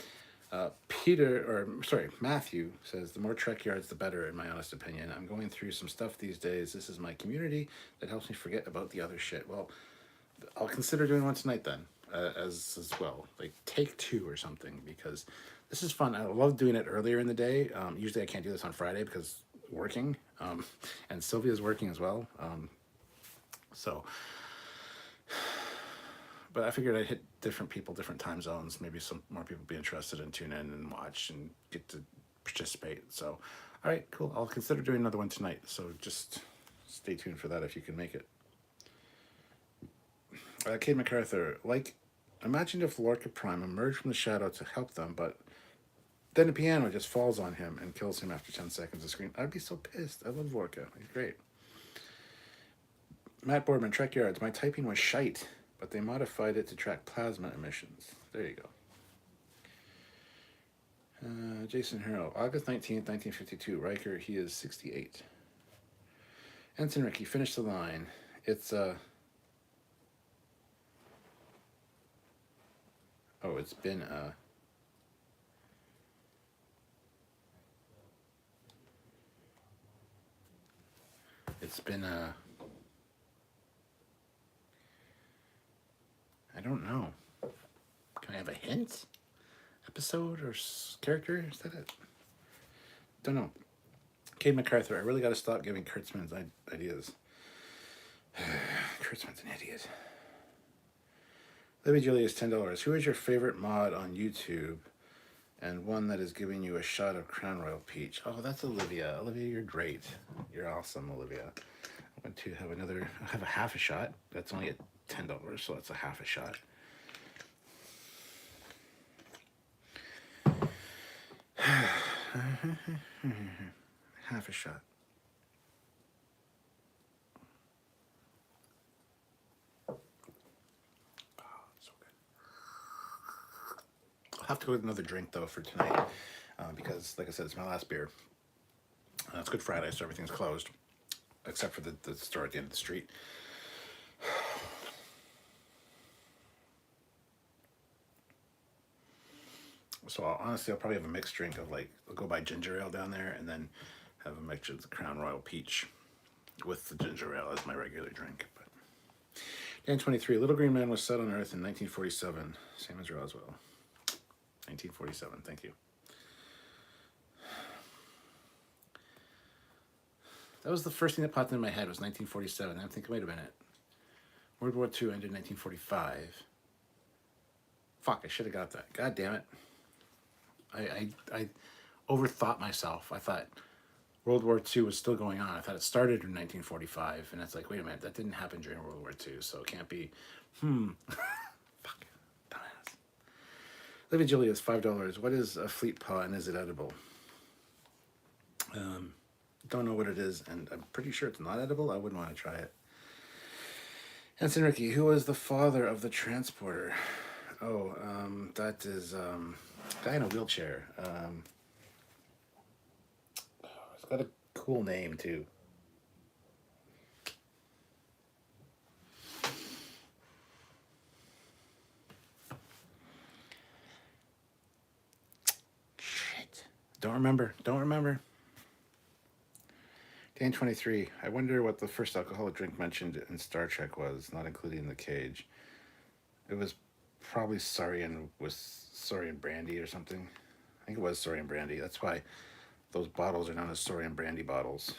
Matthew says, the more Trekyards, the better, in my honest opinion. I'm going through some stuff these days. This is my community that helps me forget about the other shit. Well, I'll consider doing one tonight then, as well. Like, take 2 or something, because this is fun. I love doing it earlier in the day. Usually I can't do this on Friday because working, and Sylvia's working as well. But I figured I'd hit different people, different time zones. Maybe some more people be interested in tune in and watch and get to participate. So, all right, cool. I'll consider doing another one tonight. So just stay tuned for that if you can make it. Kate MacArthur, imagine if Lorca Prime emerged from the shadow to help them, but then the piano just falls on him and kills him after 10 seconds of screen. I'd be so pissed. I love Lorca. He's great. Matt Boardman, Trekyards. My typing was shite, but they modified it to track plasma emissions. There you go. Jason Harrell, August 19th, 1952. Riker, he is 68. Ensign Ricky, finish the line. It's been I don't know. Can I have a hint? Episode or character? Is that it? Don't know. Kate MacArthur, I really got to stop giving Kurtzman's ideas. Kurtzman's an idiot. Libby Julius, $10. Who is your favorite mod on YouTube and one that is giving you a shot of Crown Royal Peach? Oh, that's Olivia. Olivia, you're great. You're awesome, Olivia. I want to have a half a shot. That's only at $10, so that's a half a shot. Half a shot. Oh, so good. I'll have to go with another drink, though, for tonight. Because, like I said, it's my last beer. It's Good Friday, so everything's closed. Except for the store at the end of the street. So honestly, I'll probably have a mixed drink of I'll go buy ginger ale down there and then have a mixture of the Crown Royal Peach with the ginger ale as my regular drink. But Dan 23, Little Green Man was set on Earth in 1947, same as Roswell. 1947, thank you. That was the first thing that popped into my head was 1947. I think, wait a minute. World War II ended in 1945. Fuck, I should have got that. God damn it. I overthought myself. I thought World War II was still going on. I thought it started in 1945. And it's like, wait a minute, that didn't happen during World War II, so it can't be. Fuck. Dumbass. Livy Julius, $5. What is a fleet paw and is it edible? Don't know what it is, and I'm pretty sure it's not edible. I wouldn't want to try it. Ensign Ricky, who was the father of the transporter? Oh, that is a guy in a wheelchair. It's got a cool name, too. Shit. Don't remember. Dan 23, I wonder what the first alcoholic drink mentioned in Star Trek was, not including the cage. It was probably Saurian brandy or something. I think it was Saurian brandy. That's why those bottles are known as Saurian brandy bottles.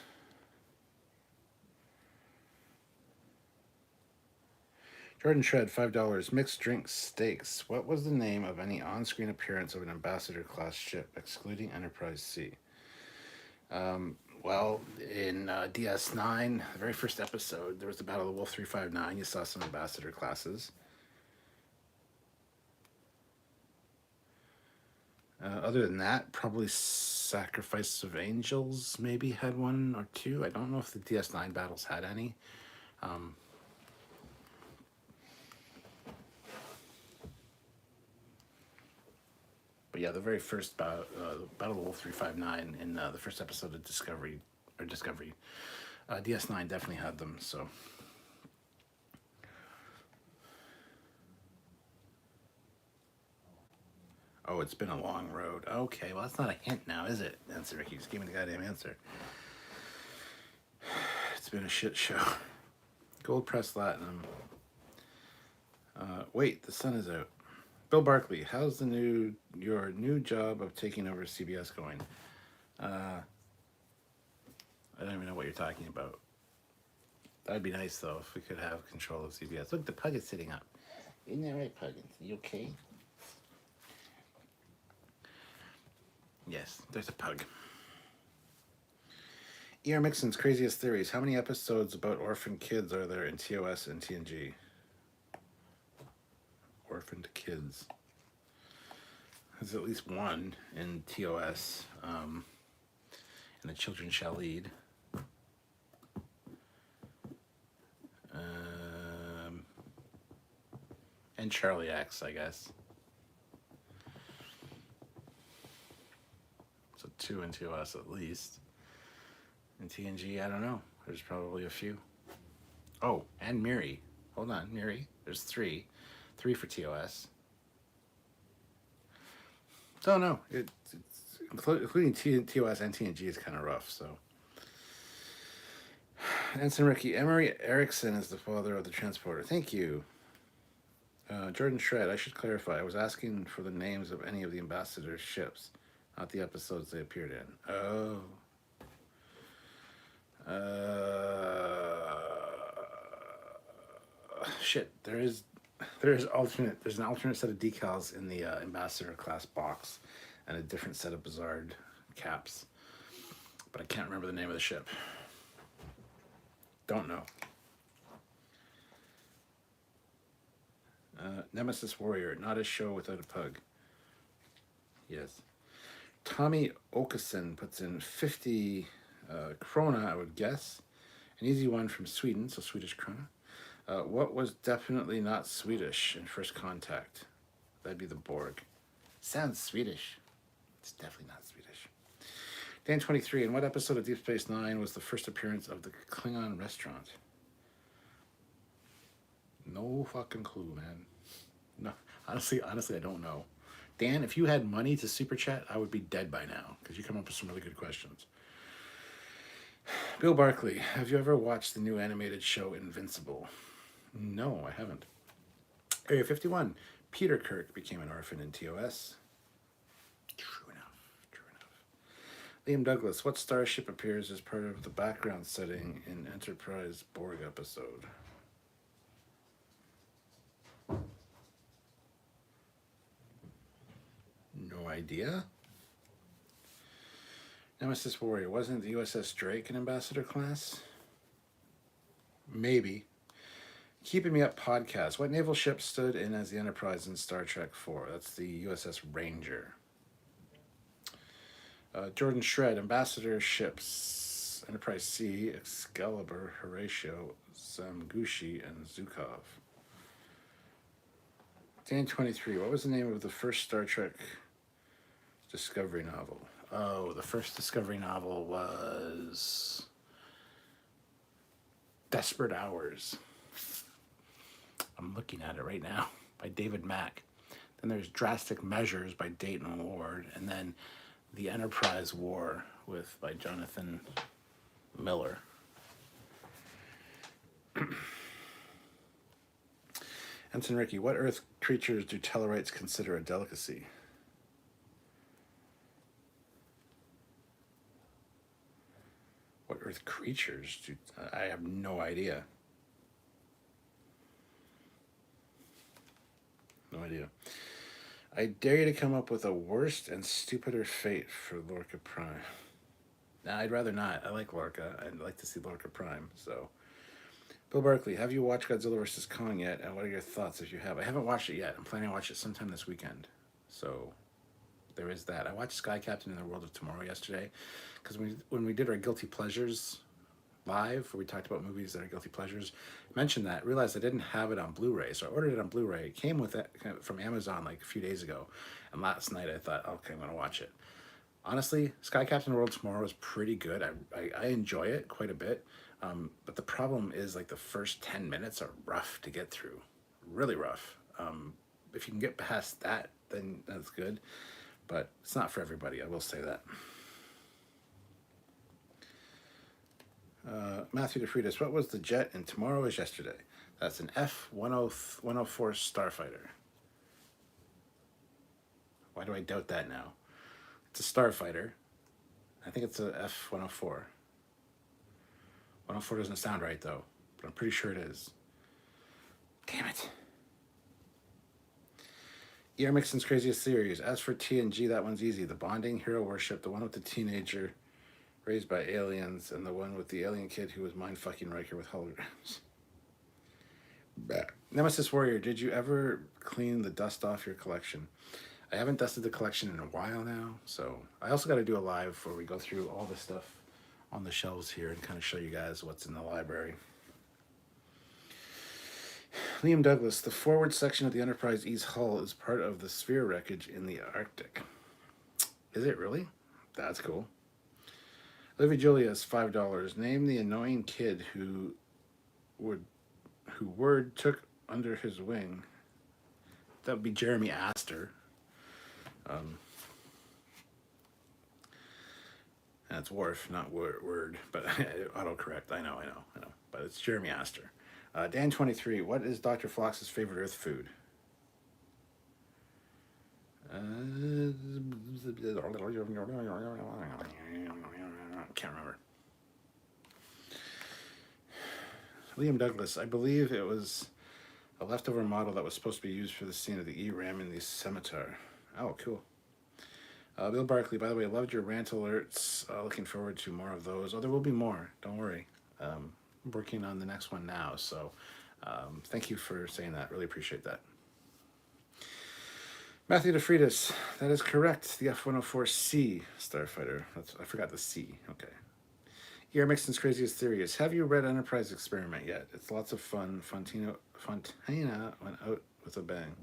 Jordan Shred, $5. Mixed drink steaks. What was the name of any on-screen appearance of an Ambassador-class ship, excluding Enterprise C? Well, in DS9, the very first episode, there was the Battle of Wolf 359. You saw some Ambassador classes. Other than that, probably Sacrifice of Angels maybe had one or two. I don't know if the DS9 battles had any. But yeah, the very first Battle of Wolf 359 in the first episode of Discovery, DS9 definitely had them, so. Oh, it's been a long road. Okay, well, that's not a hint now, is it? Answer, Ricky. Just give me the goddamn answer. It's been a shit show. Gold Press Platinum. Wait, the sun is out. Bill Barkley, how's your new job of taking over CBS going? I don't even know what you're talking about. That'd be nice, though, if we could have control of CBS. Look, the pug is sitting up. Isn't that right, Pug? Are you okay? Yes, there's a pug. E.R. Mixon's Craziest Theories. How many episodes about orphan kids are there in TOS and TNG? Orphaned kids. There's at least one in TOS. And The Children Shall Lead. And Charlie X, I guess. So 2 in TOS at least. In TNG, I don't know. There's probably a few. Oh, and Miri. Hold on, Miri. There's 3. 3 for TOS. So no, it's including TOS and TNG is kind of rough. So, Ensign Ricky, Emery Erickson is the father of the transporter. Thank you. Jordan Shred, I should clarify. I was asking for the names of any of the ambassador ships, not the episodes they appeared in. Oh. Shit. There's an alternate set of decals in the Ambassador class box, and a different set of Bizarre caps, but I can't remember the name of the ship. Don't know. Nemesis Warrior, not a show without a pug. Yes. Tommy Okason puts in 50 krona, I would guess. An easy one from Sweden, so Swedish krona. What was definitely not Swedish in First Contact? That'd be the Borg. Sounds Swedish. It's definitely not Swedish. Dan 23, in what episode of Deep Space Nine was the first appearance of the Klingon restaurant? No fucking clue, man. No, honestly, I don't know. Dan, if you had money to super chat, I would be dead by now because you come up with some really good questions. Bill Barkley, have you ever watched the new animated show Invincible? No, I haven't. Area 51, Peter Kirk became an orphan in TOS. True enough. Liam Douglas, what starship appears as part of the background setting in Enterprise Borg episode? No idea. Nemesis Warrior, wasn't the USS Drake an ambassador class? Maybe. Keeping Me Up podcast. What naval ship stood in as the Enterprise in Star Trek IV? That's the USS Ranger. Jordan Shred, ambassador ships Enterprise C, Excalibur, Horatio, Zamgushi, and Zukov. Dan 23, what was the name of the first Star Trek Discovery novel? Oh, the first Discovery novel was Desperate Hours. I'm looking at it right now, by David Mack. Then there's Drastic Measures by Dayton Ward, and then The Enterprise War by Jonathan Miller. Ensign Ricky, what Earth creatures do Tellarites consider a delicacy? What Earth creatures do... I have no idea. No idea. I dare you to come up with a worse and stupider fate for Lorca Prime. Nah, I'd rather not. I like Lorca. I'd like to see Lorca Prime, so... Bill Barkley, have you watched Godzilla vs. Kong yet, and what are your thoughts if you have? I haven't watched it yet. I'm planning to watch it sometime this weekend. So, there is that. I watched Sky Captain in the World of Tomorrow yesterday, because when we did our Guilty Pleasures live, where we talked about movies that are guilty pleasures, mentioned that, realized I didn't have it on Blu-ray, so I ordered it on Blu-ray. It came with it from Amazon like a few days ago, and last night I thought, okay, I'm going to watch it. Honestly, Sky Captain World Tomorrow is pretty good. I enjoy it quite a bit, but the problem is like the first 10 minutes are rough to get through, really rough. If you can get past that, then that's good, but it's not for everybody, I will say that. Matthew DeFriedis, what was the jet in Tomorrow is Yesterday? That's an F-104 Starfighter. Why do I doubt that now? It's a Starfighter. I think it's a F-104. 104 doesn't sound right, though, but I'm pretty sure it is. Damn it. E.R. Mixon's Craziest Theories. As for TNG, that one's easy. The bonding, hero worship, the one with the teenager raised by aliens, and the one with the alien kid who was mind-fucking Riker with holograms. Nemesis Warrior, did you ever clean the dust off your collection? I haven't dusted the collection in a while now, so I also got to do a live where we go through all the stuff on the shelves here and kind of show you guys what's in the library. Liam Douglas, the forward section of the Enterprise E's hull is part of the sphere wreckage in the Arctic. Is it really? That's cool. Olivia Julius, $5. Name the annoying kid who Word took under his wing. That would be Jeremy Astor. That's Worf, not Word, but autocorrect. I know. But it's Jeremy Astor. Dan 23, what is Dr. Flox's favorite Earth food? Can't remember. Liam Douglas, I believe it was a leftover model that was supposed to be used for the scene of the E-Ram in the Scimitar. Oh, cool. Bill Barkley, by the way, loved your rant alerts. Looking forward to more of those. Oh, there will be more. Don't worry. I'm working on the next one now, so thank you for saying that. Really appreciate that. Matthew DeFreitas, that is correct. The F-104C starfighter. I forgot the C. Okay. Ear Mixon's craziest theory is: have you read Enterprise Experiment yet? It's lots of fun. Fontana went out with a bang.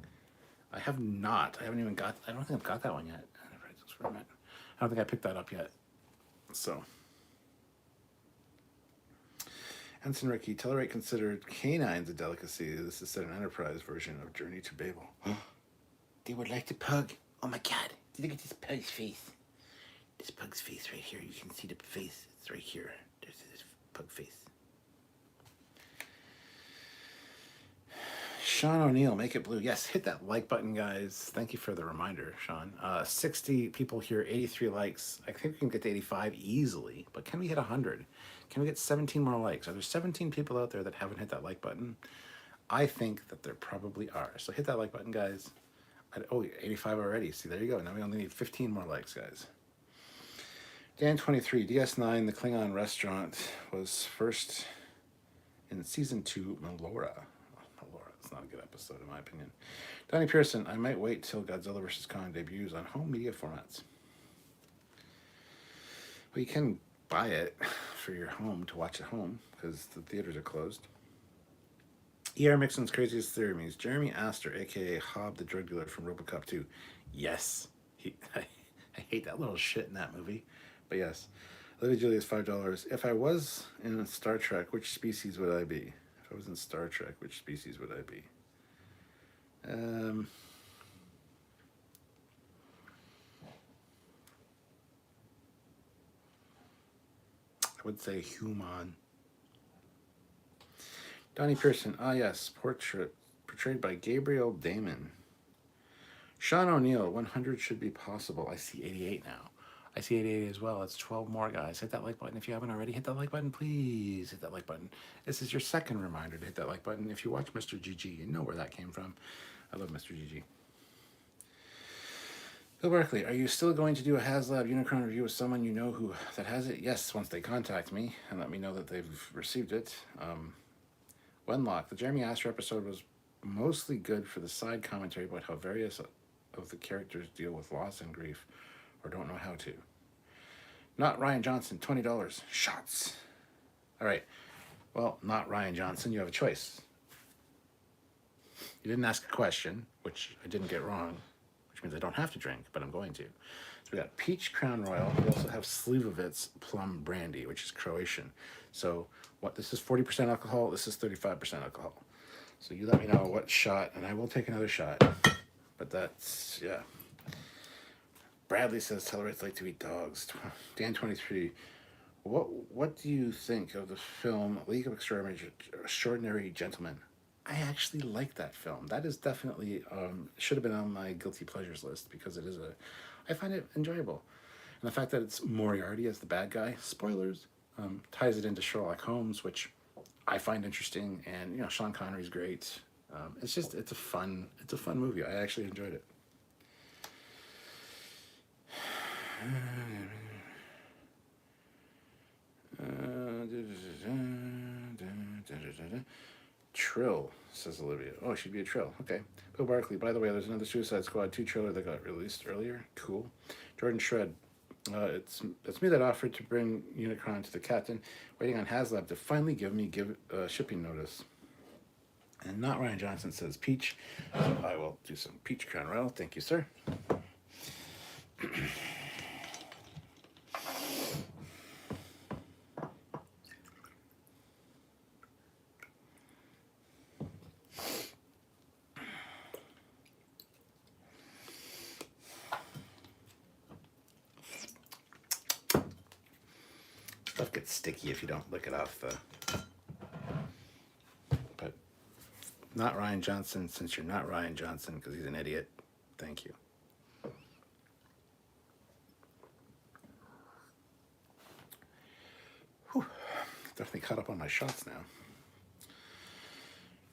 I have not. I don't think I've got that one yet. Enterprise Experiment. I don't think I picked that up yet. So. Ensign Ricky, Tellerate considered canines a delicacy. This is set an Enterprise version of Journey to Babel. They would like to pug. Oh my god. Look at this pug's face. This pug's face right here. You can see the face. It's right here. There's this pug face. Sean O'Neill, make it blue. Yes, hit that like button, guys. Thank you for the reminder, Sean. 60 people here, 83 likes. I think we can get to 85 easily, but can we hit 100? Can we get 17 more likes? Are there 17 people out there that haven't hit that like button? I think that there probably are. So hit that like button, guys. 85 already. See, there you go. Now we only need 15 more likes, guys. Dan23, DS9, the Klingon restaurant, was first in season 2, Melora. It's not a good episode, in my opinion. Donnie Pearson, I might wait till Godzilla vs. Kong debuts on home media formats. Well, you can buy it for your home to watch at home because the theaters are closed. E.R. Mixon's craziest theory means Jeremy Astor, a.k.a. Hobb the drug dealer from RoboCop 2. Yes. I hate that little shit in that movie. But yes. Olivia Julius, $5. If I was in Star Trek, which species would I be? If I was in Star Trek, which species would I be? I would say human. Donnie Pearson, yes, portrayed by Gabriel Damon. Sean O'Neill, 100 should be possible. I see 88 now. I see 88 as well. That's 12 more, guys. Hit that like button if you haven't already. Hit that like button, please. Hit that like button. This is your second reminder to hit that like button. If you watch Mr. GG, you know where that came from. I love Mr. GG. Bill Barkley, are you still going to do a HasLab Unicron review with someone you know that has it? Yes, once they contact me and let me know that they've received it. Wenlock, the Jeremy Astor episode was mostly good for the side commentary about how various of the characters deal with loss and grief or don't know how to. Not Ryan Johnson, $20. Shots. All right. Well, not Ryan Johnson. You have a choice. You didn't ask a question, which I didn't get wrong, which means I don't have to drink, but I'm going to. So we got Peach Crown Royal. We also have Slivovitz Plum Brandy, which is Croatian. So this is 40% alcohol. This is 35% alcohol. So you let me know what shot, and I will take another shot. But that's, yeah. Bradley says Tellerites like to eat dogs. Dan23, what do you think of the film League of Extraordinary Gentlemen? I actually like that film. That is definitely, should have been on my guilty pleasures list because I find it enjoyable. And the fact that it's Moriarty as the bad guy, spoilers, ties it into Sherlock Holmes, which I find interesting. And, Sean Connery's great. It's a fun movie. I actually enjoyed it. Trill, says Olivia. Oh, she'd be a Trill. Okay. Bill Barkley, by the way, there's another Suicide Squad 2 trailer that got released earlier. Cool. Jordan Shred, it's me that offered to bring Unicron to the captain, waiting on HasLab to finally give shipping notice. And not Ryan Johnson says Peach. So I will do some Peach Crown Royal. Thank you, sir. Stuff gets sticky if you don't lick it off but not Ryan Johnson, since you're not Ryan Johnson because he's an idiot. Thank you. Whew. Definitely caught up on my shots now.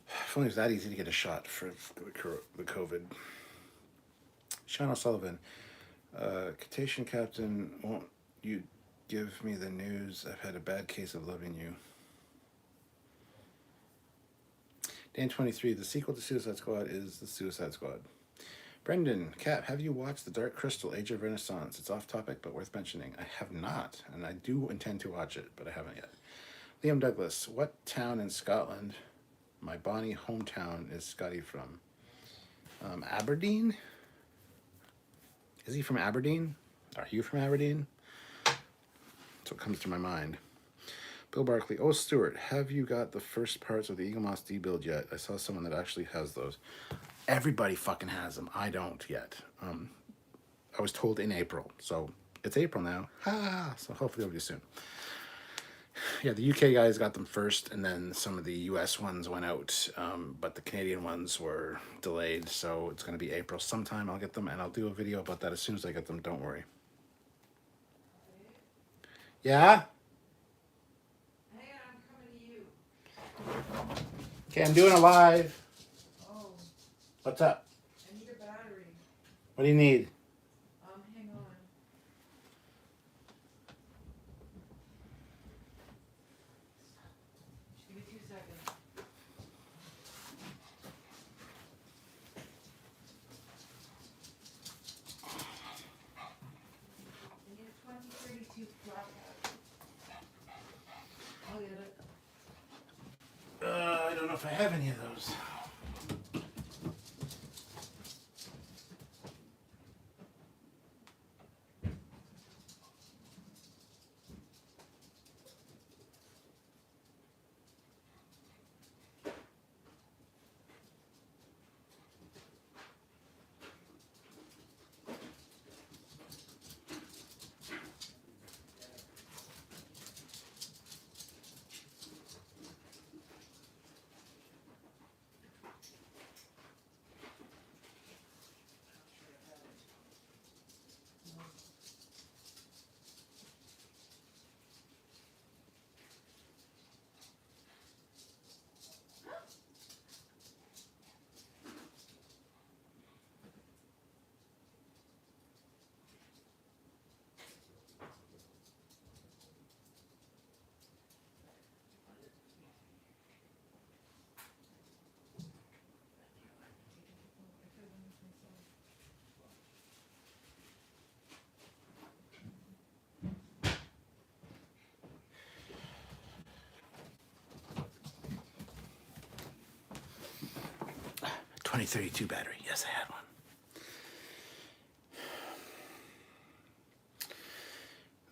If only it was that easy to get a shot for the COVID. Sean O'Sullivan, Cetacean Captain, won't you give me the news? I've had a bad case of loving you. Dan23, the sequel to Suicide Squad is The Suicide Squad. Brendan, Cap, have you watched The Dark Crystal, Age of Renaissance? It's off topic, but worth mentioning. I have not, and I do intend to watch it, but I haven't yet. Liam Douglas, what town in Scotland? My bonny hometown is Scotty from. Aberdeen? Is he from Aberdeen? Are you from Aberdeen? That's what comes to my mind. Bill Barkley, oh Stuart, have you got the first parts of the Eagle Moss D build yet? I saw someone that actually has those. Everybody fucking has them. I don't yet. I was told in April, so it's April now. Ha! So hopefully it'll be soon. Yeah, the UK guys got them first, and then some of the US ones went out, but the Canadian ones were delayed, so it's going to be April sometime. I'll get them, and I'll do a video about that as soon as I get them. Don't worry. Yeah? Hang on, I'm coming to you. Okay, I'm doing a live. Oh, What's up? I need a battery. What do you need? Hang on. Just give me 2 seconds. I need a 2032 flat battery. I'll get it. I don't know if I have any of those. .2032 battery. Yes, I had one.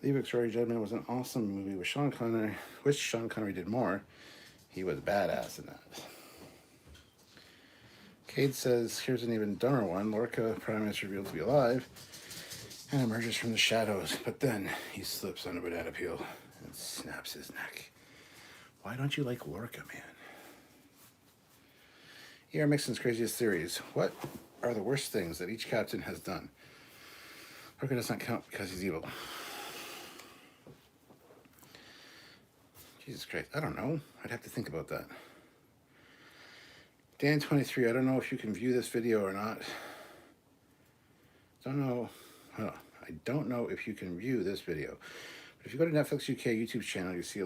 Leave Extraordinary Judgment was an awesome movie with Sean Connery. Wish Sean Connery did more. He was badass in that. Cade says, here's an even dumber one. Lorca, Prime is revealed to be alive and emerges from the shadows, but then he slips on a banana peel and snaps his neck. Why don't you like Lorca, man? E.R. Mixon's craziest theories. What are the worst things that each captain has done? Lorca does not count because he's evil. Jesus Christ, I don't know. I'd have to think about that. Dan23, I don't know if you can view this video or not. I don't know if you can view this video. But if you go to Netflix UK YouTube channel, you see a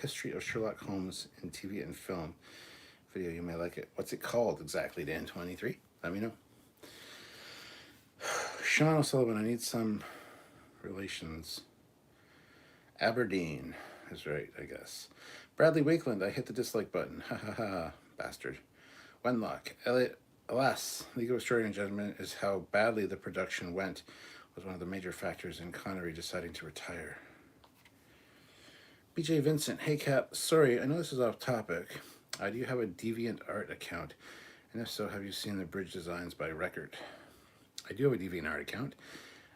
history of Sherlock Holmes in TV and film video. You may like it. What's it called exactly, Dan23? Let me know. Sean O'Sullivan, I need some relations. Aberdeen is right, I guess. Bradley Wakeland, I hit the dislike button. Ha ha ha, bastard. Wenlock, Elliot, alas, League of Extraordinary Judgment is how badly the production went was one of the major factors in Connery deciding to retire. BJ Vincent, hey Cap, sorry, I know this is off topic. Do you have a DeviantArt account? And if so, have you seen the bridge designs by Record? I do have a DeviantArt account.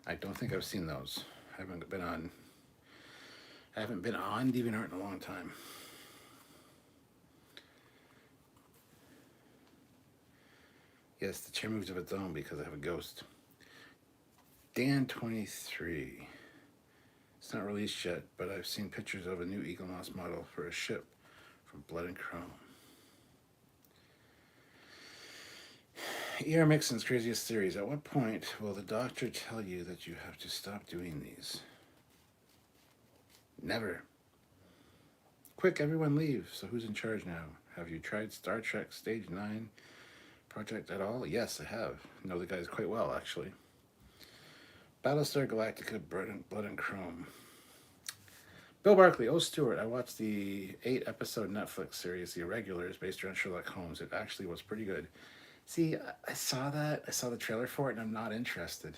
I don't think I've seen those. I haven't been on DeviantArt in a long time. Yes, the chair moves of its own because I have a ghost. Dan23. It's not released yet, but I've seen pictures of a new Eagle Moss model for a ship from Blood and Chrome. E.R. Mixon's craziest theories. At what point will the doctor tell you that you have to stop doing these? Never. Quick, everyone leave. So who's in charge now? Have you tried Star Trek Stage 9? Project at all? Yes, I have. I know the guys quite well, actually. Battlestar Galactica, Blood and Chrome. Bill Barkley, oh Stewart, I watched the 8-episode Netflix series, The Irregulars, based around Sherlock Holmes. It actually was pretty good. See, I saw that. I saw the trailer for it, and I'm not interested.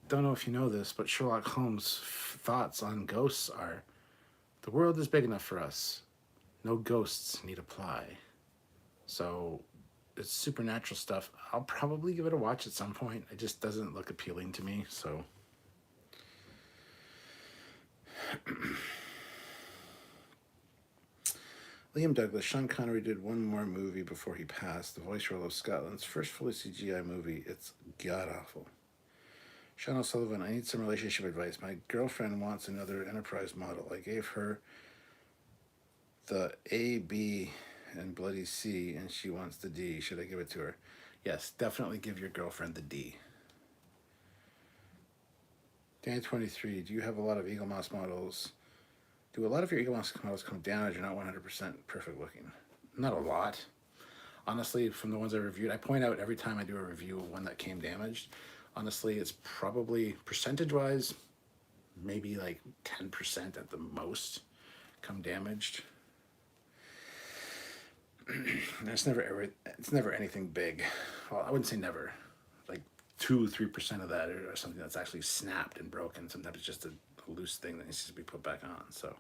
Don't know if you know this, but Sherlock Holmes' thoughts on ghosts are, the world is big enough for us. No ghosts need apply. So it's supernatural stuff. I'll probably give it a watch at some point. It just doesn't look appealing to me, so... Liam Douglas, Sean Connery did one more movie before he passed, the voice role of Scotland's first fully CGI movie. It's god-awful. Sean O'Sullivan, I need some relationship advice. My girlfriend wants another Enterprise model. I gave her the A, B, and bloody C, and she wants the D. Should I give it to her? Yes, definitely give your girlfriend the D. Dan 23, do you have a lot of Eagle Moss models? Do a lot of your Eagle Moss models come damaged or not 100% perfect looking? Not a lot. Honestly, from the ones I reviewed, I point out every time I do a review of one that came damaged. Honestly, it's probably, percentage-wise, maybe like 10% at the most come damaged. It's never anything big. Well, I wouldn't say never. Like 2-3% of that or something that's actually snapped and broken. Sometimes it's just a loose thing that needs to be put back on. So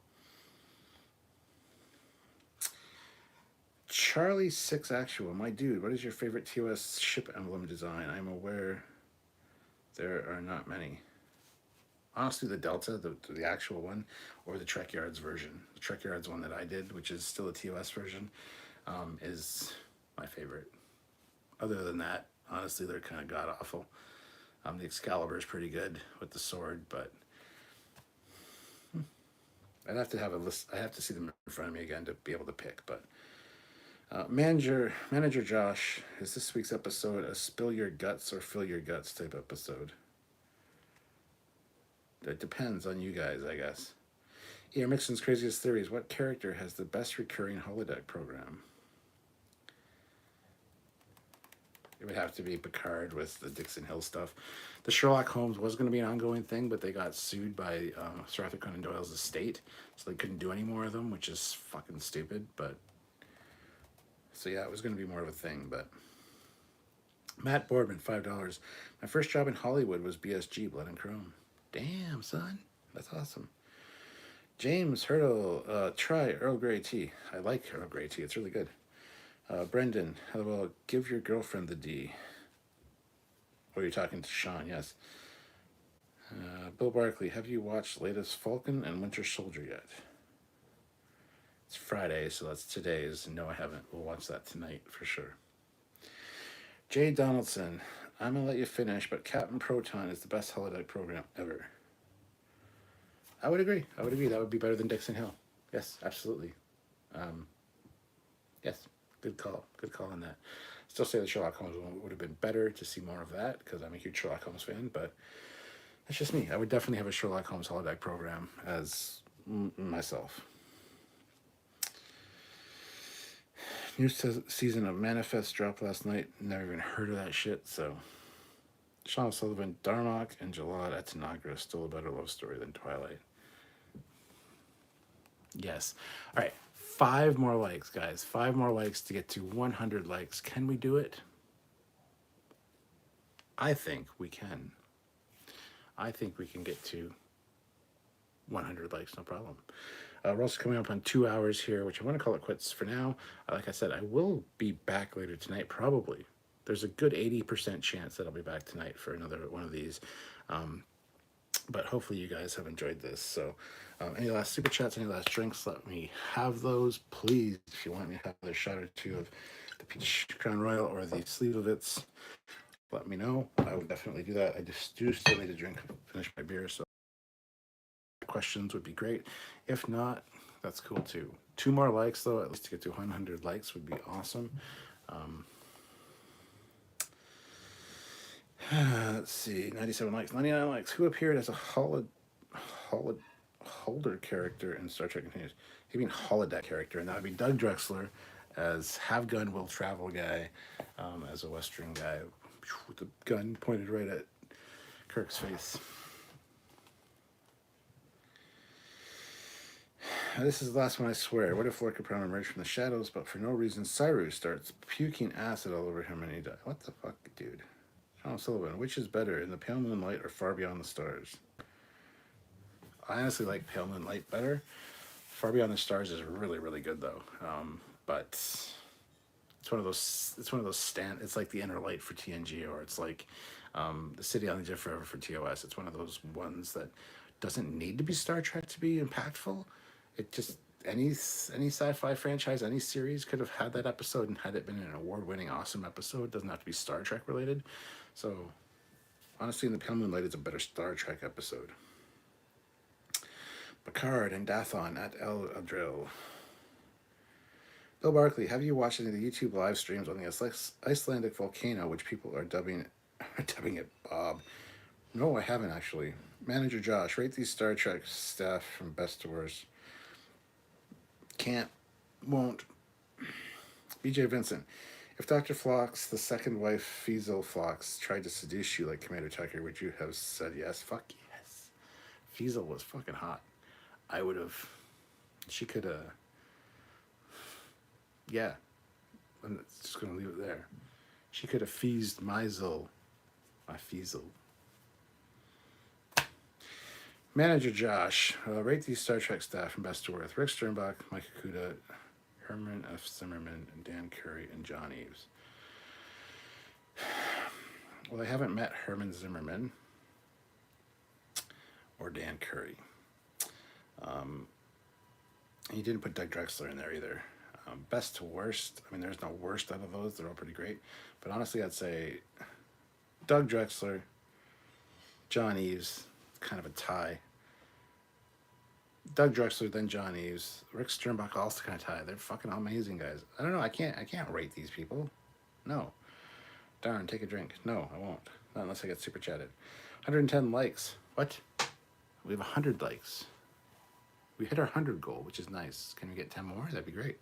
Charlie 6 Actual, my dude, what is your favorite TOS ship emblem design? I'm aware there are not many. Honestly, the Delta, the actual one, or the Trekyards version. The Trekyards one that I did, which is still a TOS version, is my favorite. Other than that, honestly, they're kind of god-awful. The Excalibur is pretty good with the sword, but I'd have to have a list. I have to see them in front of me again to be able to pick. But Manager Josh, is this week's episode a spill your guts or fill your guts type episode? It depends on you guys, I guess. Ian Mixon's craziest theories. What character has the best recurring holodeck program? It would have to be Picard with the Dixon Hill stuff. The Sherlock Holmes was going to be an ongoing thing, but they got sued by Sir Arthur Conan Doyle's estate, so they couldn't do any more of them, which is fucking stupid. But so yeah, it was going to be more of a thing. But Matt Boardman, $5. My first job in Hollywood was BSG, Blood and Chrome. Damn, son, that's awesome. James Hurdle, try Earl Grey tea. I like Earl Grey tea. It's really good. Brendan, hello, give your girlfriend the D. Oh, you're talking to Sean, yes. Bill Barkley, have you watched latest Falcon and Winter Soldier yet? It's Friday, so that's today's. No, I haven't. We'll watch that tonight for sure. Jay Donaldson, I'm going to let you finish, but Captain Proton is the best holodeck program ever. I would agree. That would be better than Dixon Hill. Yes, absolutely. Yes. Good call on that. Still say the Sherlock Holmes one would have been better to see more of that because I'm a huge Sherlock Holmes fan, but that's just me. I would definitely have a Sherlock Holmes holodeck program as myself. New season of Manifest dropped last night. Never even heard of that shit, so. Sean Sullivan, Darmok and Jalad at Tanagra, still a better love story than Twilight. Yes. All right. 5 more likes, guys. 5 more likes to get to 100 likes. Can we do it? I think we can. I think we can get to 100 likes, no problem. We're also coming up on 2 hours here, which I want to call it quits for now. Like I said, I will be back later tonight, probably. There's a good 80% chance that I'll be back tonight for another one of these. But hopefully you guys have enjoyed this. So any last super chats, any last drinks, let me have those. Please, if you want me to have another shot or two of the Peach Crown Royal or the Slivovitz, let me know. I would definitely do that. I just do still need to drink, finish my beer. So questions would be great. If not, that's cool too. 2 more likes though, at least to get to 100 likes would be awesome. Let's see, 97 likes, 99 likes. Who appeared as a holder character in Star Trek Continues? You mean holodeck character, and that would be Doug Drexler as have gun will travel guy, as a Western guy with the gun pointed right at Kirk's face. This is the last one, I swear. What if Lord Caprano emerged from the shadows, but for no reason Cyrus starts puking acid all over him and he dies? What the fuck, dude? John Sullivan, which is better, In the Pale Moonlight or Far Beyond the Stars? I honestly like Pale Moonlight better. Far Beyond the Stars is really, really good though. But it's one of those. It's like the Inner Light for TNG, or it's like the City on the Edge of Forever for TOS. It's one of those ones that doesn't need to be Star Trek to be impactful. It just any sci-fi franchise, any series could have had that episode, and had it been an award-winning, awesome episode. It doesn't have to be Star Trek related. So honestly, In the Pale Moonlight is a better Star Trek episode. Picard and Dathon at El Adril. Bill Barkley, have you watched any of the YouTube live streams on the Icelandic volcano, which people are dubbing it Bob? No, I haven't actually. Manager Josh, rate these Star Trek staff from best to worst. Can't, won't. BJ Vincent, if Dr. Phlox, the second wife, Feazle Phlox, tried to seduce you like Commander Tucker, would you have said yes? Fuck yes. Feazle was fucking hot. I would have. She could have. Yeah. I'm just going to leave it there. She could have feezed my Feazle. Manager Josh, rate these Star Trek staff from best to worst. Rick Sternbach, Mike Akuda, Herman F. Zimmerman, and Dan Curry, and John Eves. Well, I haven't met Herman Zimmerman or Dan Curry. You didn't put Doug Drexler in there either. Best to worst, I mean, there's no worst out of those. They're all pretty great. But honestly, I'd say Doug Drexler, John Eves, kind of a tie. Doug Drexler, then John Eves. Rick Sternbach also kind of tie. They're fucking amazing guys. I don't know. I can't rate these people. No. Darn, take a drink. No, I won't. Not unless I get super chatted. 110 likes. What? We have 100 likes. We hit our 100 goal, which is nice. Can we get 10 more? That'd be great.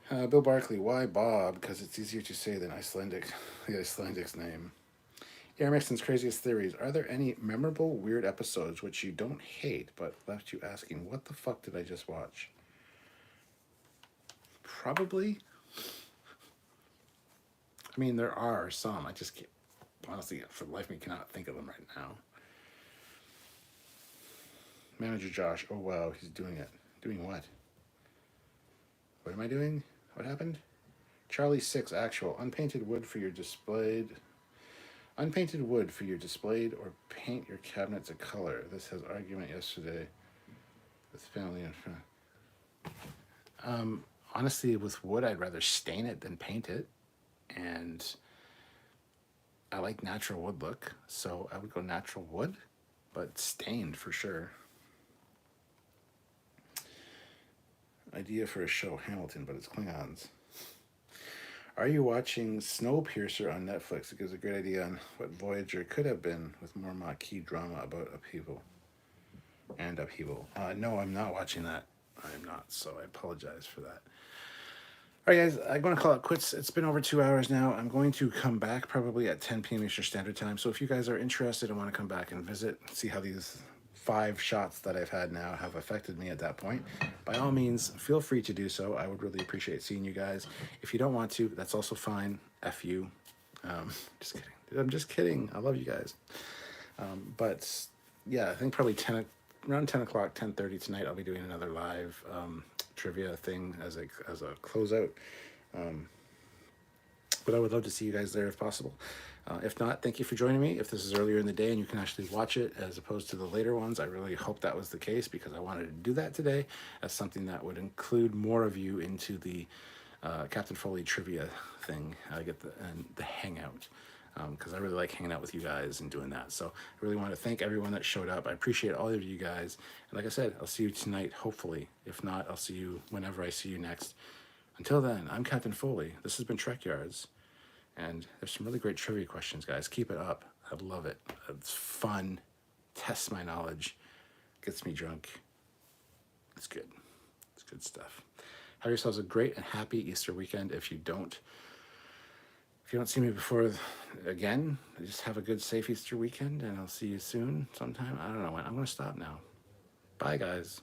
Bill Barkley, why Bob? Because it's easier to say than the Icelandic's name. Air Mixon's craziest theories. Are there any memorable, weird episodes which you don't hate, but left you asking, what the fuck did I just watch? Probably. I mean, there are some. I just can't, honestly, for the life of me, cannot think of them right now. Manager Josh, oh wow, he's doing it. Doing what? What am I doing? What happened? Charlie 6 actual. Unpainted wood for your displayed or paint your cabinets a color. This has argument yesterday with family and friends. Honestly, with wood, I'd rather stain it than paint it. And I like natural wood look, so I would go natural wood, but stained for sure. Idea for a show, Hamilton, but it's Klingons. Are you watching Snowpiercer on Netflix? It gives a great idea on what Voyager could have been with more marquee drama about upheaval. No, I'm not watching that. I'm not, so I apologize for that. All right, guys, I'm going to call it quits. It's been over 2 hours now. I'm going to come back probably at 10 p.m. Eastern Standard Time. So if you guys are interested and want to come back and visit, see how these 5 shots that I've had now have affected me at that point, by all means, feel free to do so. I would really appreciate seeing you guys. If you don't want to, that's also fine. F you. Just kidding. I'm just kidding. I love you guys. But yeah, I think probably around 10 o'clock, 10:30 tonight, I'll be doing another live trivia thing as a closeout. But I would love to see you guys there if possible. If not, thank you for joining me. If this is earlier in the day and you can actually watch it as opposed to the later ones, I really hope that was the case, because I wanted to do that today as something that would include more of you into the Captain Foley trivia thing. I get the hangout, because I really like hanging out with you guys and doing that. So I really want to thank everyone that showed up. I appreciate all of you guys. And like I said, I'll see you tonight, hopefully. If not, I'll see you whenever I see you next. Until then, I'm Captain Foley. This has been Trekyards. And there's some really great trivia questions, guys. Keep it up. I love it. It's fun. Tests my knowledge. Gets me drunk. It's good. It's good stuff. Have yourselves a great and happy Easter weekend. If you don't see me before again, just have a good, safe Easter weekend, and I'll see you soon sometime. I don't know when. I'm going to stop now. Bye, guys.